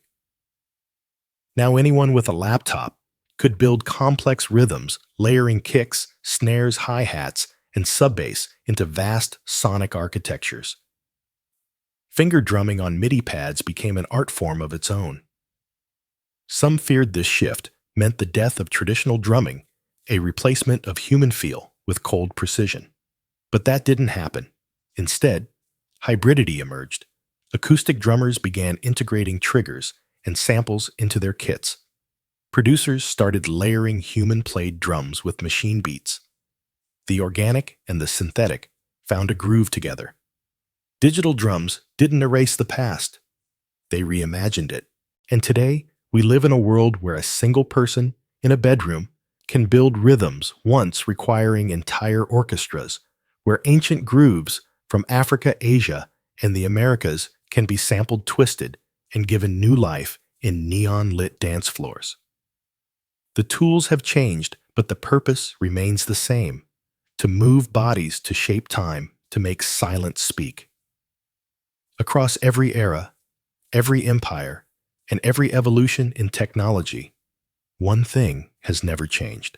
Now anyone with a laptop could build complex rhythms, layering kicks, snares, hi-hats, and sub-bass into vast sonic architectures. Finger drumming on MIDI pads became an art form of its own. Some feared this shift meant the death of traditional drumming, a replacement of human feel with cold precision. But that didn't happen. Instead, hybridity emerged. Acoustic drummers began integrating triggers and samples into their kits. Producers started layering human-played drums with machine beats. The organic and the synthetic found a groove together. Digital drums didn't erase the past. They reimagined it. And today, we live in a world where a single person in a bedroom can build rhythms once requiring entire orchestras, where ancient grooves from Africa, Asia, and the Americas can be sampled twisted and given new life in neon-lit dance floors. The tools have changed, but the purpose remains the same: to move bodies, to shape time, to make silence speak. Across every era, every empire, and every evolution in technology, one thing has never changed.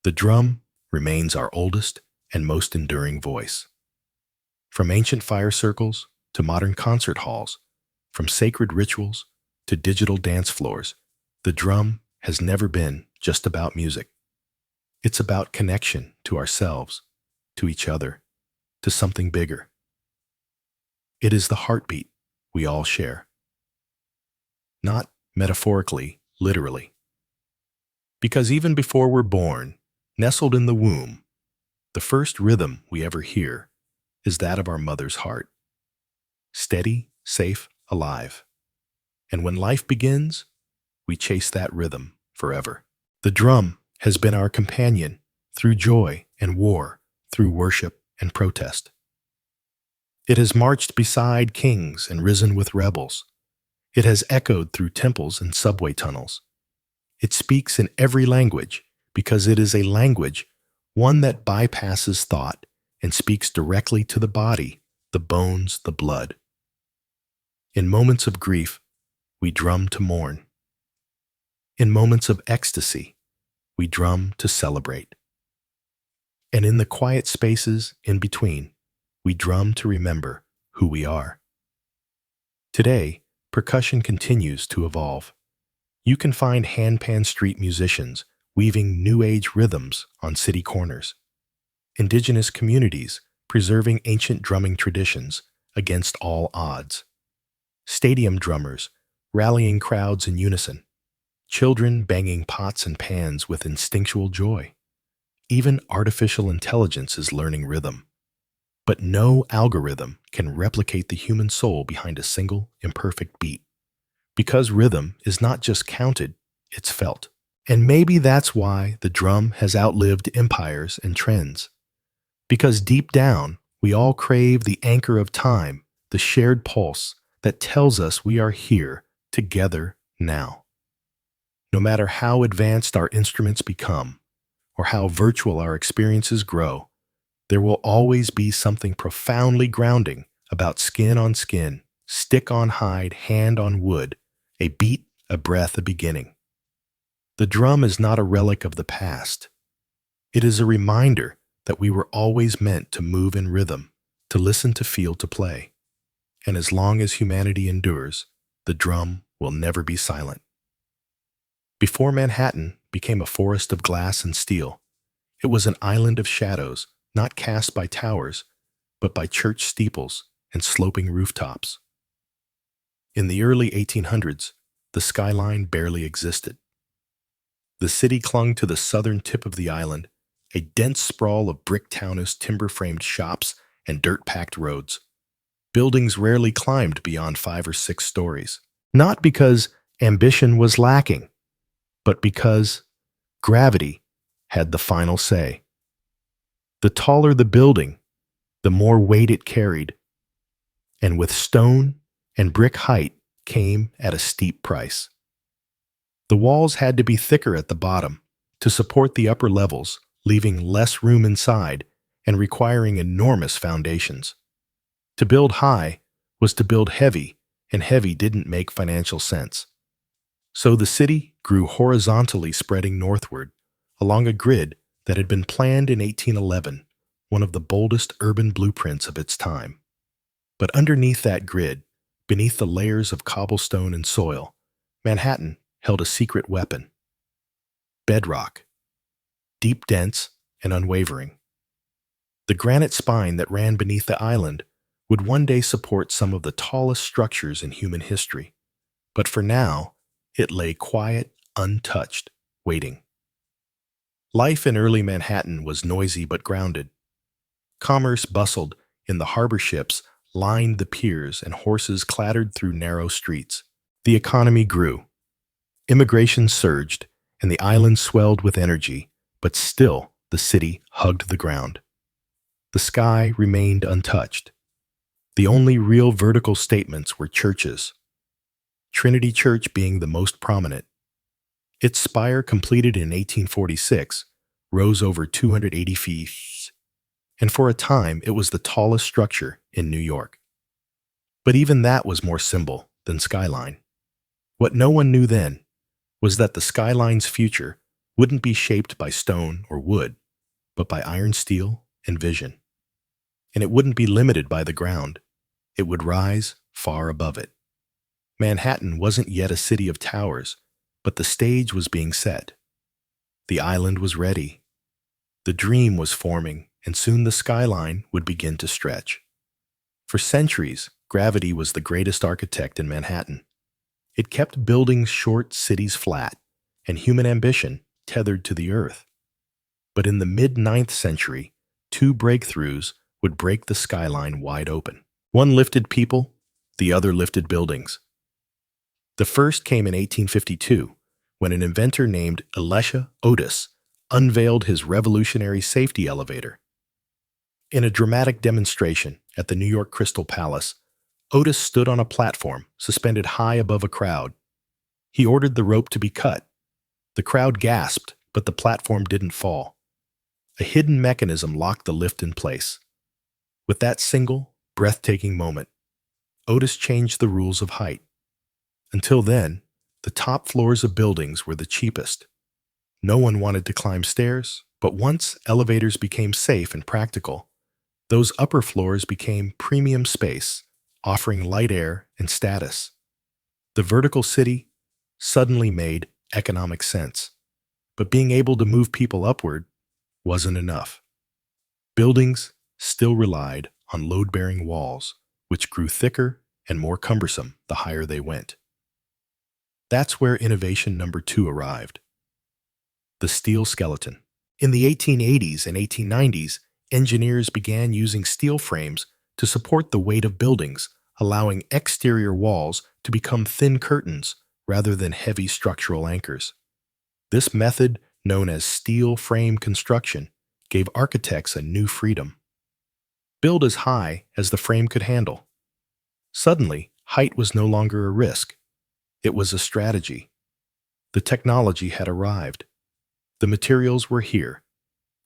The drum remains our oldest and most enduring voice. From ancient fire circles to modern concert halls, from sacred rituals to digital dance floors, the drum has never been just about music. It's about connection to ourselves, to each other, to something bigger. It is the heartbeat we all share. Not metaphorically, literally. Because even before we're born, nestled in the womb, the first rhythm we ever hear is that of our mother's heart. Steady, safe, alive. And when life begins, we chase that rhythm forever. The drum has been our companion through joy and war, through worship and protest. It has marched beside kings and risen with rebels. It has echoed through temples and subway tunnels. It speaks in every language because it is a language, one that bypasses thought and speaks directly to the body, the bones, the blood. In moments of grief, we drum to mourn. In moments of ecstasy, we drum to celebrate. And in the quiet spaces in between, we drum to remember who we are. Today, percussion continues to evolve. You can find handpan street musicians weaving new age rhythms on city corners. Indigenous communities preserving ancient drumming traditions against all odds. Stadium drummers rallying crowds in unison. Children banging pots and pans with instinctual joy. Even artificial intelligence is learning rhythm. But no algorithm can replicate the human soul behind a single, imperfect beat. Because rhythm is not just counted, it's felt. And maybe that's why the drum has outlived empires and trends. Because deep down, we all crave the anchor of time, the shared pulse that tells us we are here, together, now. No matter how advanced our instruments become, or how virtual our experiences grow, there will always be something profoundly grounding about skin on skin, stick on hide, hand on wood, a beat, a breath, a beginning. The drum is not a relic of the past. It is a reminder that we were always meant to move in rhythm, to listen, to feel, to play. And as long as humanity endures, the drum will never be silent. Before Manhattan became a forest of glass and steel, it was an island of shadows, not cast by towers, but by church steeples and sloping rooftops. In the early 1800s, the skyline barely existed. The city clung to the southern tip of the island, a dense sprawl of brick-townist timber-framed shops and dirt-packed roads. Buildings rarely climbed beyond 5 or 6 stories, not because ambition was lacking, but because gravity had the final say. The taller the building, the more weight it carried, and with stone and brick height came at a steep price. The walls had to be thicker at the bottom to support the upper levels, leaving less room inside and requiring enormous foundations. To build high was to build heavy, and heavy didn't make financial sense. So the city grew horizontally, spreading northward along a grid that had been planned in 1811, one of the boldest urban blueprints of its time. But underneath that grid, beneath the layers of cobblestone and soil, Manhattan held a secret weapon: bedrock, deep, dense, and unwavering. The granite spine that ran beneath the island would one day support some of the tallest structures in human history. But for now, it lay quiet, untouched, waiting. Life in early Manhattan was noisy but grounded. Commerce bustled in the harbor, ships lined the piers, and horses clattered through narrow streets. The economy grew. Immigration surged, and the island swelled with energy, but still the city hugged the ground. The sky remained untouched. The only real vertical statements were churches, Trinity Church being the most prominent. Its spire, completed in 1846, rose over 280 feet, and for a time it was the tallest structure in New York. But even that was more symbol than skyline. What no one knew then was that the skyline's future wouldn't be shaped by stone or wood, but by iron, steel, and vision. And it wouldn't be limited by the ground. It would rise far above it. Manhattan wasn't yet a city of towers, but the stage was being set. The island was ready. The dream was forming, and soon the skyline would begin to stretch. For centuries, gravity was the greatest architect in Manhattan. It kept building short cities flat, and human ambition tethered to the earth. But in the mid-9th century, two breakthroughs would break the skyline wide open. One lifted people, the other lifted buildings. The first came in 1852, when an inventor named Elisha Otis unveiled his revolutionary safety elevator. In a dramatic demonstration at the New York Crystal Palace, Otis stood on a platform suspended high above a crowd. He ordered the rope to be cut. The crowd gasped, but the platform didn't fall. A hidden mechanism locked the lift in place. With that single, breathtaking moment, Otis changed the rules of height. Until then, the top floors of buildings were the cheapest. No one wanted to climb stairs, but once elevators became safe and practical, those upper floors became premium space, offering light, air, and status. The vertical city suddenly made economic sense, but being able to move people upward wasn't enough. Buildings still relied on load-bearing walls, which grew thicker and more cumbersome the higher they went. That's where innovation number 2 arrived: the steel skeleton. In the 1880s and 1890s, engineers began using steel frames to support the weight of buildings, allowing exterior walls to become thin curtains rather than heavy structural anchors. This method, known as steel frame construction, gave architects a new freedom. Build as high as the frame could handle. Suddenly, height was no longer a risk. It was a strategy. The technology had arrived. The materials were here.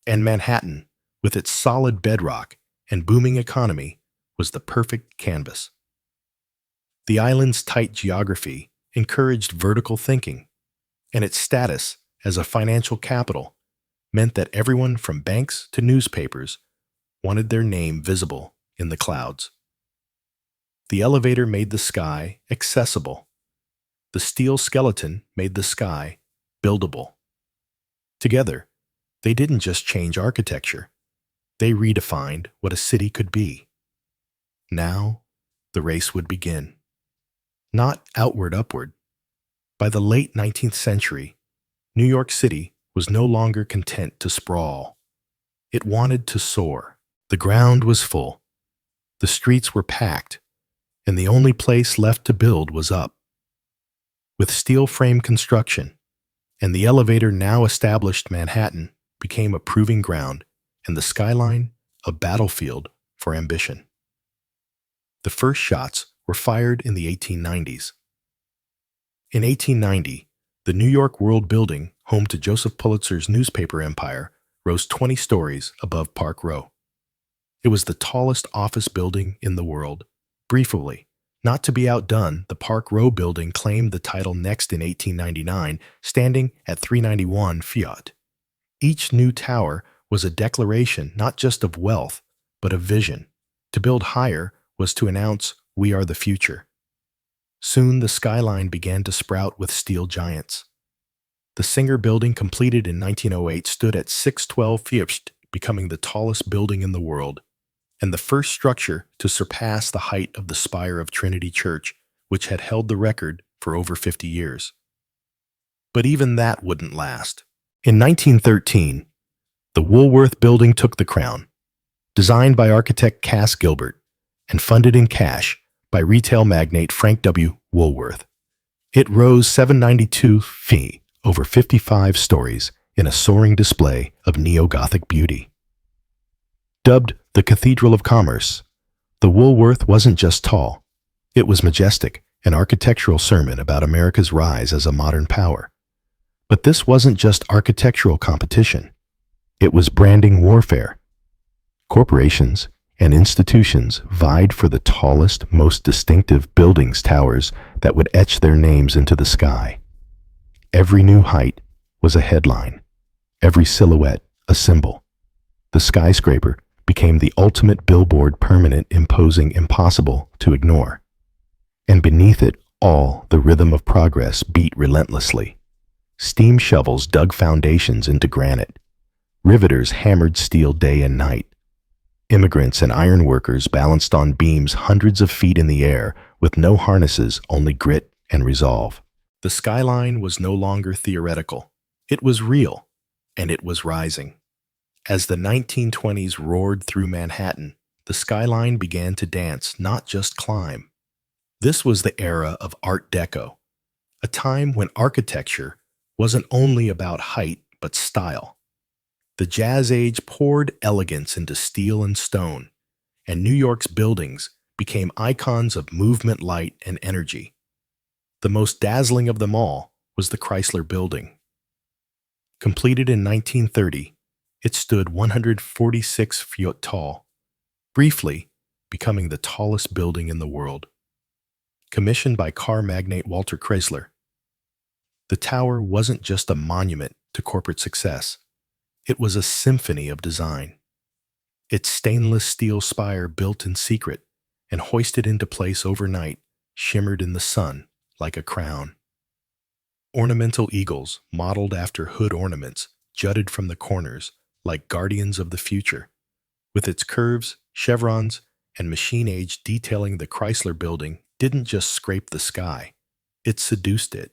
And Manhattan, with its solid bedrock and booming economy, was the perfect canvas. The island's tight geography encouraged vertical thinking, and its status as a financial capital meant that everyone from banks to newspapers wanted their name visible in the clouds. The elevator made the sky accessible. The steel skeleton made the sky buildable. Together, they didn't just change architecture. They redefined what a city could be. Now, the race would begin. Not upward. By the late 19th century, New York City was no longer content to sprawl. It wanted to soar. The ground was full. The streets were packed, and the only place left to build was up. With steel frame construction and the elevator now established, Manhattan became a proving ground and the skyline a battlefield for ambition. The first shots were fired in the 1890s. In 1890, the New York World Building, home to Joseph Pulitzer's newspaper empire, rose 20 stories above Park Row. It was the tallest office building in the world. Briefly, Not to be outdone, the Park Row building claimed the title next in 1899, standing at 391 Fiat. Each new tower was a declaration not just of wealth, but of vision. To build higher was to announce, "We are the future." Soon the skyline began to sprout with steel giants. The Singer Building, completed in 1908, stood at 612 feet, becoming the tallest building in the world, and the first structure to surpass the height of the spire of Trinity Church, which had held the record for over 50 years. But even that wouldn't last. In 1913, the Woolworth Building took the crown. Designed by architect Cass Gilbert and funded in cash by retail magnate Frank W. Woolworth, it rose 792 feet, over 55 stories, in a soaring display of neo-Gothic beauty. Dubbed the Cathedral of Commerce, the Woolworth wasn't just tall. It was majestic, an architectural sermon about America's rise as a modern power. But this wasn't just architectural competition. It was branding warfare. Corporations and institutions vied for the tallest, most distinctive buildings' towers that would etch their names into the sky. Every new height was a headline, every silhouette a symbol. The skyscraper became the ultimate billboard, permanent, imposing, impossible to ignore. And beneath it all, the rhythm of progress beat relentlessly. Steam shovels dug foundations into granite. Riveters hammered steel day and night. Immigrants and iron workers balanced on beams hundreds of feet in the air with no harnesses, only grit and resolve. The skyline was no longer theoretical. It was real, and it was rising. As the 1920s roared through Manhattan, the skyline began to dance, not just climb. This was the era of Art Deco, a time when architecture wasn't only about height, but style. The Jazz Age poured elegance into steel and stone, and New York's buildings became icons of movement, light, and energy. The most dazzling of them all was the Chrysler Building. Completed in 1930, it stood 146 feet tall, briefly becoming the tallest building in the world. Commissioned by car magnate Walter Chrysler, the tower wasn't just a monument to corporate success. It was a symphony of design. Its stainless steel spire, built in secret and hoisted into place overnight, shimmered in the sun like a crown. Ornamental eagles, modeled after hood ornaments, jutted from the corners like guardians of the future. With its curves, chevrons, and machine age detailing, the Chrysler Building didn't just scrape the sky, it seduced it.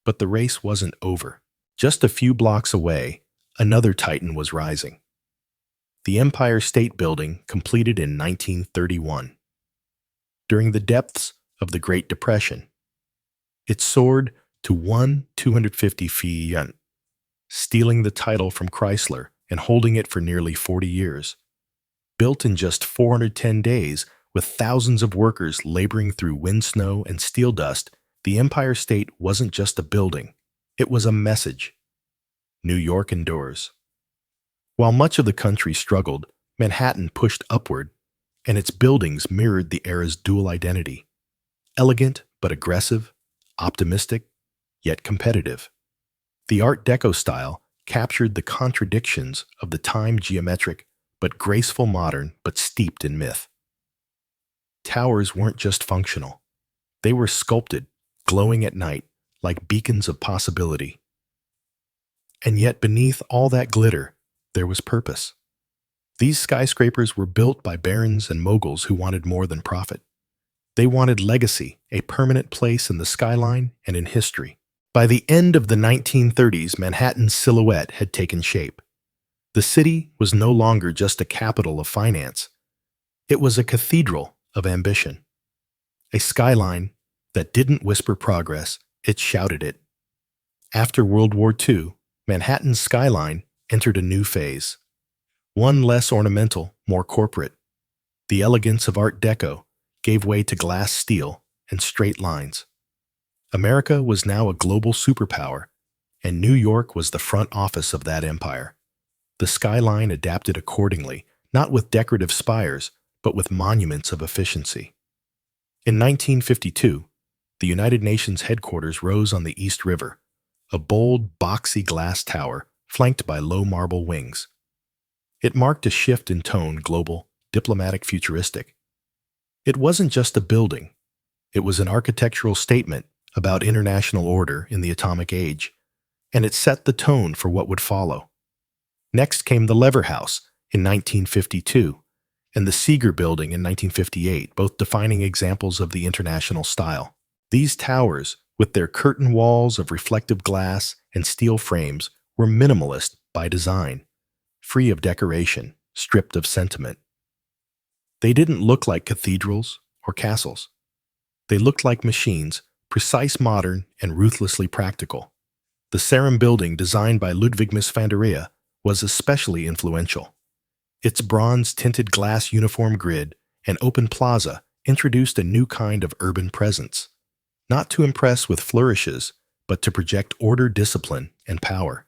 But the race wasn't over. Just a few blocks away, another titan was rising. The Empire State Building, completed in 1931. During the depths of the Great Depression, it soared to 250 feet, stealing the title from Chrysler and holding it for nearly 40 years. Built in just 410 days, with thousands of workers laboring through wind, snow, and steel dust, the Empire State wasn't just a building, it was a message. New York endures. While much of the country struggled, Manhattan pushed upward, and its buildings mirrored the era's dual identity. Elegant but aggressive, optimistic, yet competitive. The Art Deco style captured the contradictions of the time, geometric but graceful, modern but steeped in myth. Towers weren't just functional. They were sculpted, glowing at night like beacons of possibility. And yet beneath all that glitter, there was purpose. These skyscrapers were built by barons and moguls who wanted more than profit. They wanted legacy, a permanent place in the skyline and in history. By the end of the 1930s, Manhattan's silhouette had taken shape. The city was no longer just a capital of finance. It was a cathedral of ambition. A skyline that didn't whisper progress, it shouted it. After World War II, Manhattan's skyline entered a new phase. One less ornamental, more corporate. The elegance of Art Deco gave way to glass, steel, and straight lines. America was now a global superpower, and New York was the front office of that empire. The skyline adapted accordingly, not with decorative spires, but with monuments of efficiency. In 1952, the United Nations headquarters rose on the East River, a bold, boxy glass tower flanked by low marble wings. It marked a shift in tone, global, diplomatic, futuristic. It wasn't just a building. It was an architectural statement about international order in the atomic age, and it set the tone for what would follow. Next came the Lever House in 1952 and the Seeger Building in 1958, both defining examples of the international style. These towers, with their curtain walls of reflective glass and steel frames, were minimalist by design, free of decoration, stripped of sentiment. They didn't look like cathedrals or castles. They looked like machines, precise, modern, and ruthlessly practical. The Sarum building, designed by Ludwig Mies van der Rohe, was especially influential. Its bronze-tinted glass uniform grid and open plaza introduced a new kind of urban presence, not to impress with flourishes, but to project order, discipline, and power.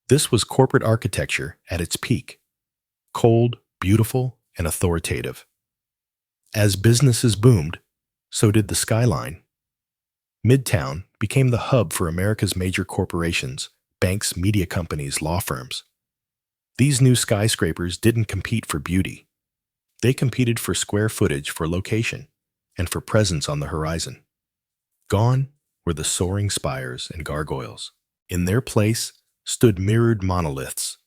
This was corporate architecture at its peak, cold, beautiful, and authoritative. As businesses boomed, so did the skyline. Midtown became the hub for America's major corporations, banks, media companies, law firms. These new skyscrapers didn't compete for beauty. They competed for square footage, for location, and for presence on the horizon. Gone were the soaring spires and gargoyles. In their place stood mirrored monoliths,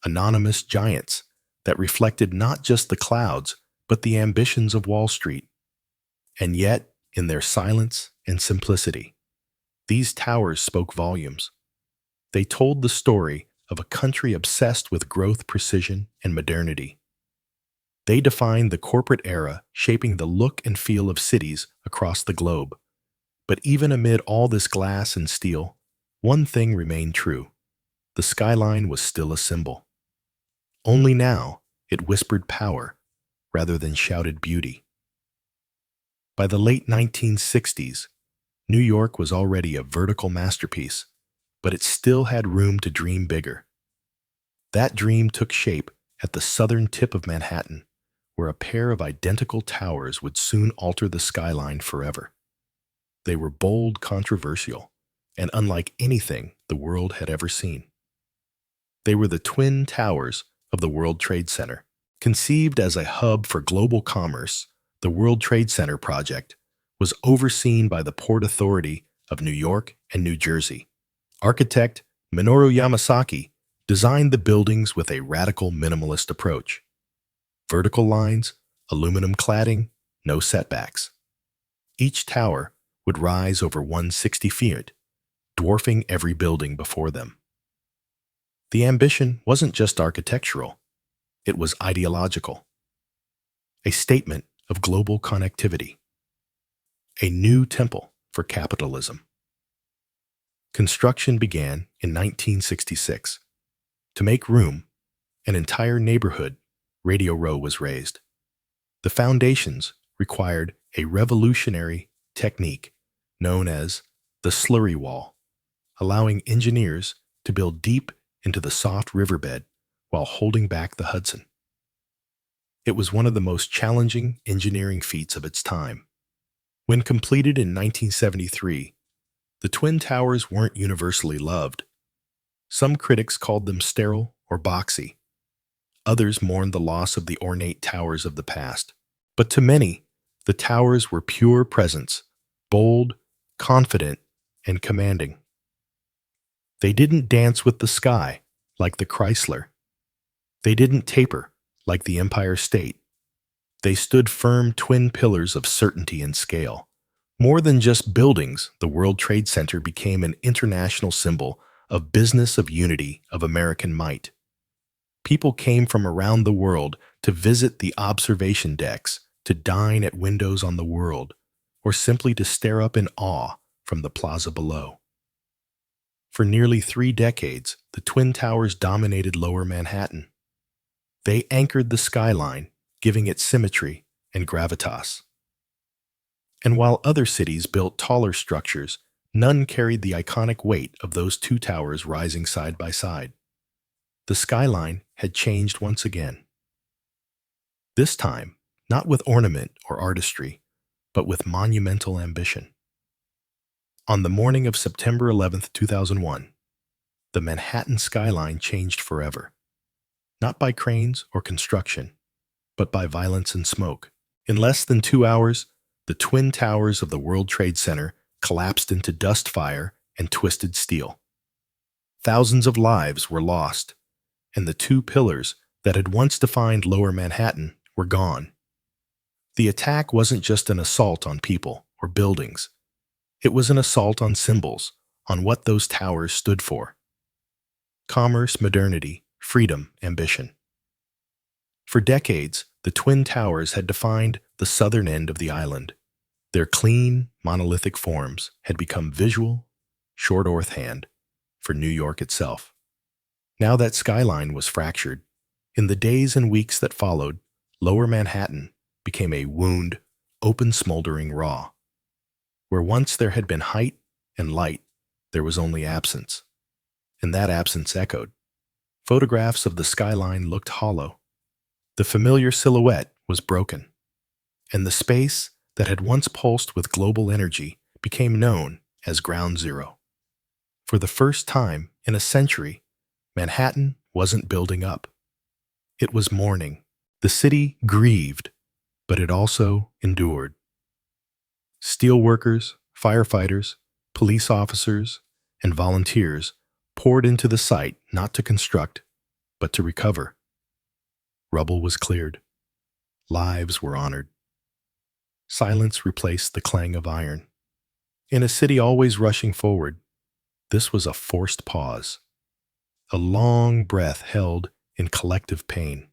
anonymous giants that reflected not just the clouds, but the ambitions of Wall Street. And yet, in their silence and simplicity, these towers spoke volumes. They told the story of a country obsessed with growth, precision, and modernity. They defined the corporate era, shaping the look and feel of cities across the globe. But even amid all this glass and steel, one thing remained true. The skyline was still a symbol. Only now it whispered power rather than shouted beauty. By the late 1960s, New York was already a vertical masterpiece, but it still had room to dream bigger. That dream took shape at the southern tip of Manhattan, where a pair of identical towers would soon alter the skyline forever. They were bold, controversial, and unlike anything the world had ever seen. They were the twin towers of the World Trade Center. Conceived as a hub for global commerce, the World Trade Center project was overseen by the Port Authority of New York and New Jersey. Architect Minoru Yamasaki designed the buildings with a radical minimalist approach. Vertical lines, aluminum cladding, no setbacks. Each tower would rise over 160 feet, dwarfing every building before them. The ambition wasn't just architectural, it was ideological. A statement of global connectivity. A new temple for capitalism. Construction began in 1966. To make room, an entire neighborhood, Radio Row, was raised. The foundations required a revolutionary technique known as the slurry wall, allowing engineers to build deep into the soft riverbed while holding back the Hudson. It was one of the most challenging engineering feats of its time. When completed in 1973, the Twin Towers weren't universally loved. Some critics called them sterile or boxy. Others mourned the loss of the ornate towers of the past. But to many, the towers were pure presence, bold, confident, and commanding. They didn't dance with the sky like the Chrysler. They didn't taper like the Empire State. They stood firm, twin pillars of certainty and scale. More than just buildings, the World Trade Center became an international symbol of business, of unity, of American might. People came from around the world to visit the observation decks, to dine at windows on the world, or simply to stare up in awe from the plaza below. For nearly 3 decades, the Twin Towers dominated Lower Manhattan. They anchored the skyline, giving it symmetry and gravitas. And while other cities built taller structures, none carried the iconic weight of those 2 towers rising side by side. The skyline had changed once again. This time, not with ornament or artistry, but with monumental ambition. On the morning of September 11th, 2001, the Manhattan skyline changed forever, not by cranes or construction, but by violence and smoke. In less than 2 hours, the twin towers of the World Trade Center collapsed into dust fire and twisted steel. Thousands of lives were lost, and the two pillars that had once defined Lower Manhattan were gone. The attack wasn't just an assault on people or buildings. It was an assault on symbols, on what those towers stood for. Commerce, modernity, freedom, ambition. For decades, the Twin Towers had defined the southern end of the island. Their clean, monolithic forms had become visual, shorthand for New York itself. Now that skyline was fractured. In the days and weeks that followed, Lower Manhattan became a wound, open smoldering raw. Where once there had been height and light, there was only absence. And that absence echoed. Photographs of the skyline looked hollow. The familiar silhouette was broken. And the space that had once pulsed with global energy became known as Ground Zero. For the first time in a century, Manhattan wasn't building up. It was mourning. The city grieved, but it also endured. Steelworkers, firefighters, police officers, and volunteers poured into the site not to construct, but to recover. Rubble was cleared. Lives were honored. Silence replaced the clang of iron. In a city always rushing forward, this was a forced pause, a long breath held in collective pain.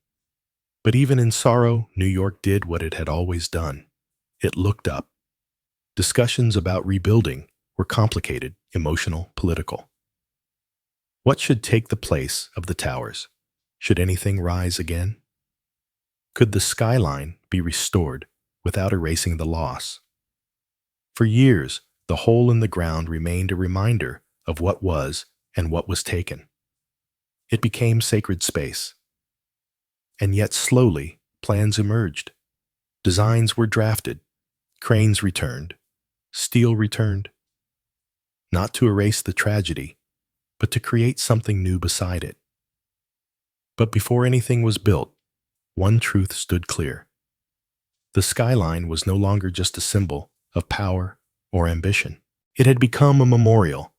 But even in sorrow, New York did what it had always done. It looked up. Discussions about rebuilding were complicated, emotional, political. What should take the place of the towers? Should anything rise again? Could the skyline be restored without erasing the loss? For years, the hole in the ground remained a reminder of what was and what was taken. It became sacred space. And yet slowly, plans emerged. Designs were drafted. Cranes returned. Steel returned. Not to erase the tragedy, but to create something new beside it. But before anything was built, one truth stood clear. The skyline was no longer just a symbol of power or ambition. It had become a memorial,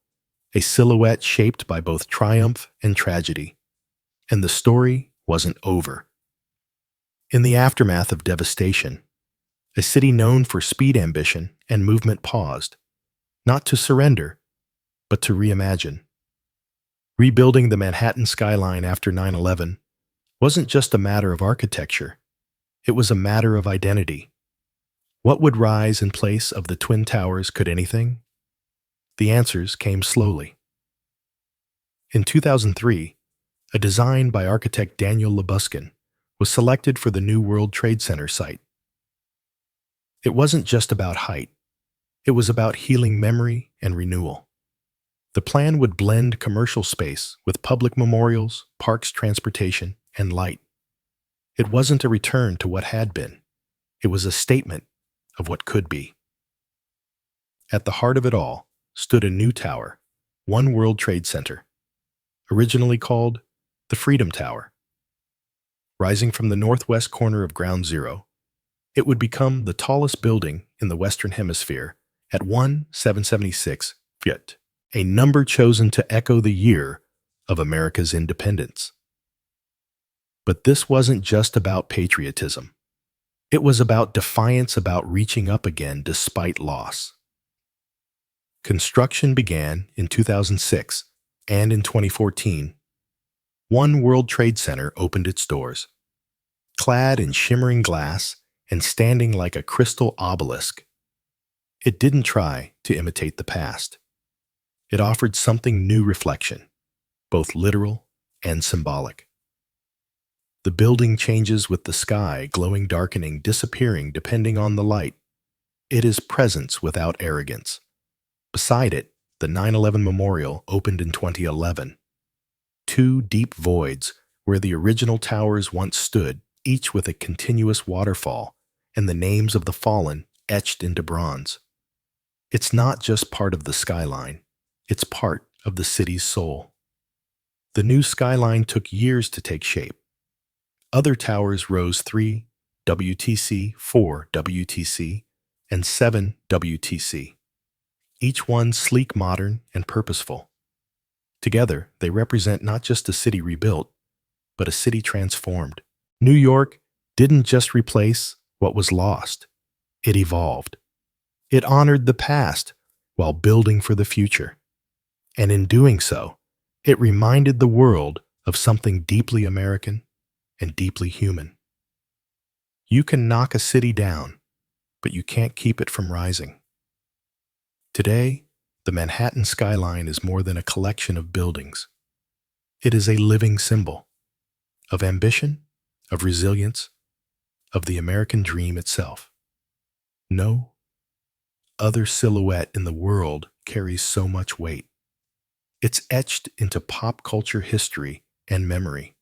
a silhouette shaped by both triumph and tragedy. And the story wasn't over. In the aftermath of devastation, a city known for speed ambition and movement paused, not to surrender, but to reimagine. Rebuilding the Manhattan skyline after 9/11 wasn't just a matter of architecture, it was a matter of identity. What would rise in place of the Twin Towers? Could anything? The answers came slowly. In 2003, a design by architect Daniel Labuskin was selected for the new World Trade Center site. It wasn't just about height. It was about healing memory and renewal. The plan would blend commercial space with public memorials, parks, transportation, and light. It wasn't a return to what had been. It was a statement of what could be. At the heart of it all stood a new tower, One World Trade Center, originally called the Freedom Tower. Rising from the northwest corner of Ground Zero, it would become the tallest building in the Western Hemisphere at 1,776 feet, a number chosen to echo the year of America's independence. But this wasn't just about patriotism. It was about defiance, about reaching up again despite loss. Construction began in 2006, and in 2014, One World Trade Center opened its doors. Clad in shimmering glass and standing like a crystal obelisk, it didn't try to imitate the past. It offered something new: reflection, both literal and symbolic. The building changes with the sky, glowing, darkening, disappearing depending on the light. It is presence without arrogance. Beside it, the 9/11 Memorial opened in 2011. Two deep voids where the original towers once stood, each with a continuous waterfall and the names of the fallen etched into bronze. It's not just part of the skyline, it's part of the city's soul. The new skyline took years to take shape. Other towers rose 3 WTC, 4 WTC, and 7 WTC, each one sleek, modern, and purposeful. Together, they represent not just a city rebuilt, but a city transformed. New York didn't just replace what was lost, it evolved. It honored the past while building for the future. And in doing so, it reminded the world of something deeply American and deeply human. You can knock a city down, but you can't keep it from rising. Today, the Manhattan skyline is more than a collection of buildings. It is a living symbol of ambition, of resilience, of the American dream itself. No other silhouette in the world carries so much weight. It's etched into pop culture history and memory.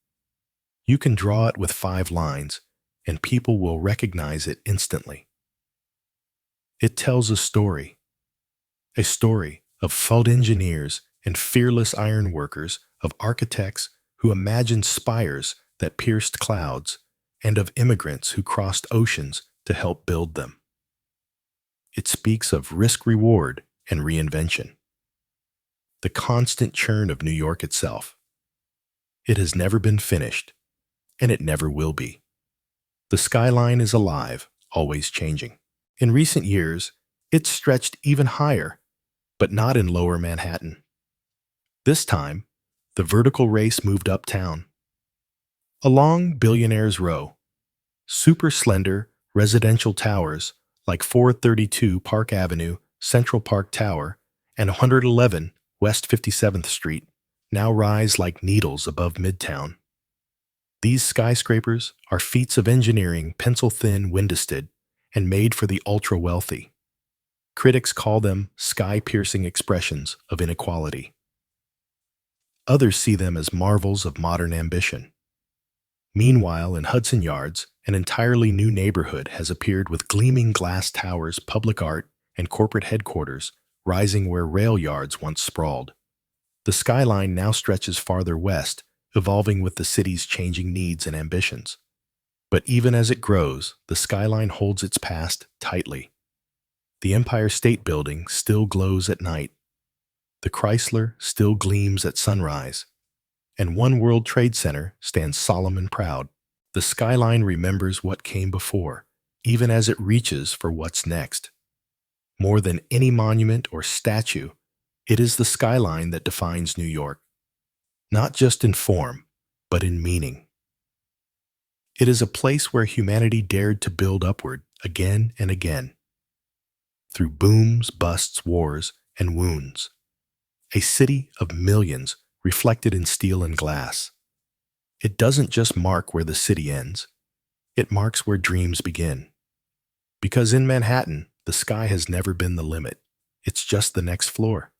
You can draw it with 5 lines, and people will recognize it instantly. It tells a story of felt engineers and fearless ironworkers, of architects who imagined spires that pierced clouds, and of immigrants who crossed oceans to help build them. It speaks of risk-reward and reinvention. The constant churn of New York itself. It has never been finished, and it never will be. The skyline is alive, always changing. In recent years, it's stretched even higher, but not in lower Manhattan. This time, the vertical race moved uptown. Along Billionaire's Row, super slender residential towers like 432 Park Avenue, Central Park Tower, and 111 West 57th Street now rise like needles above Midtown. These skyscrapers are feats of engineering pencil-thin windowed and made for the ultra-wealthy. Critics call them sky-piercing expressions of inequality. Others see them as marvels of modern ambition. Meanwhile, in Hudson Yards, an entirely new neighborhood has appeared with gleaming glass towers, public art, and corporate headquarters rising where rail yards once sprawled. The skyline now stretches farther west, evolving with the city's changing needs and ambitions. But even as it grows, the skyline holds its past tightly. The Empire State Building still glows at night. The Chrysler still gleams at sunrise. And One World Trade Center stands solemn and proud. The skyline remembers what came before, even as it reaches for what's next. More than any monument or statue, it is the skyline that defines New York. Not just in form, but in meaning. It is a place where humanity dared to build upward again and again. Through booms, busts, wars, and wounds. A city of millions reflected in steel and glass. It doesn't just mark where the city ends. It marks where dreams begin. Because in Manhattan, the sky has never been the limit. It's just the next floor.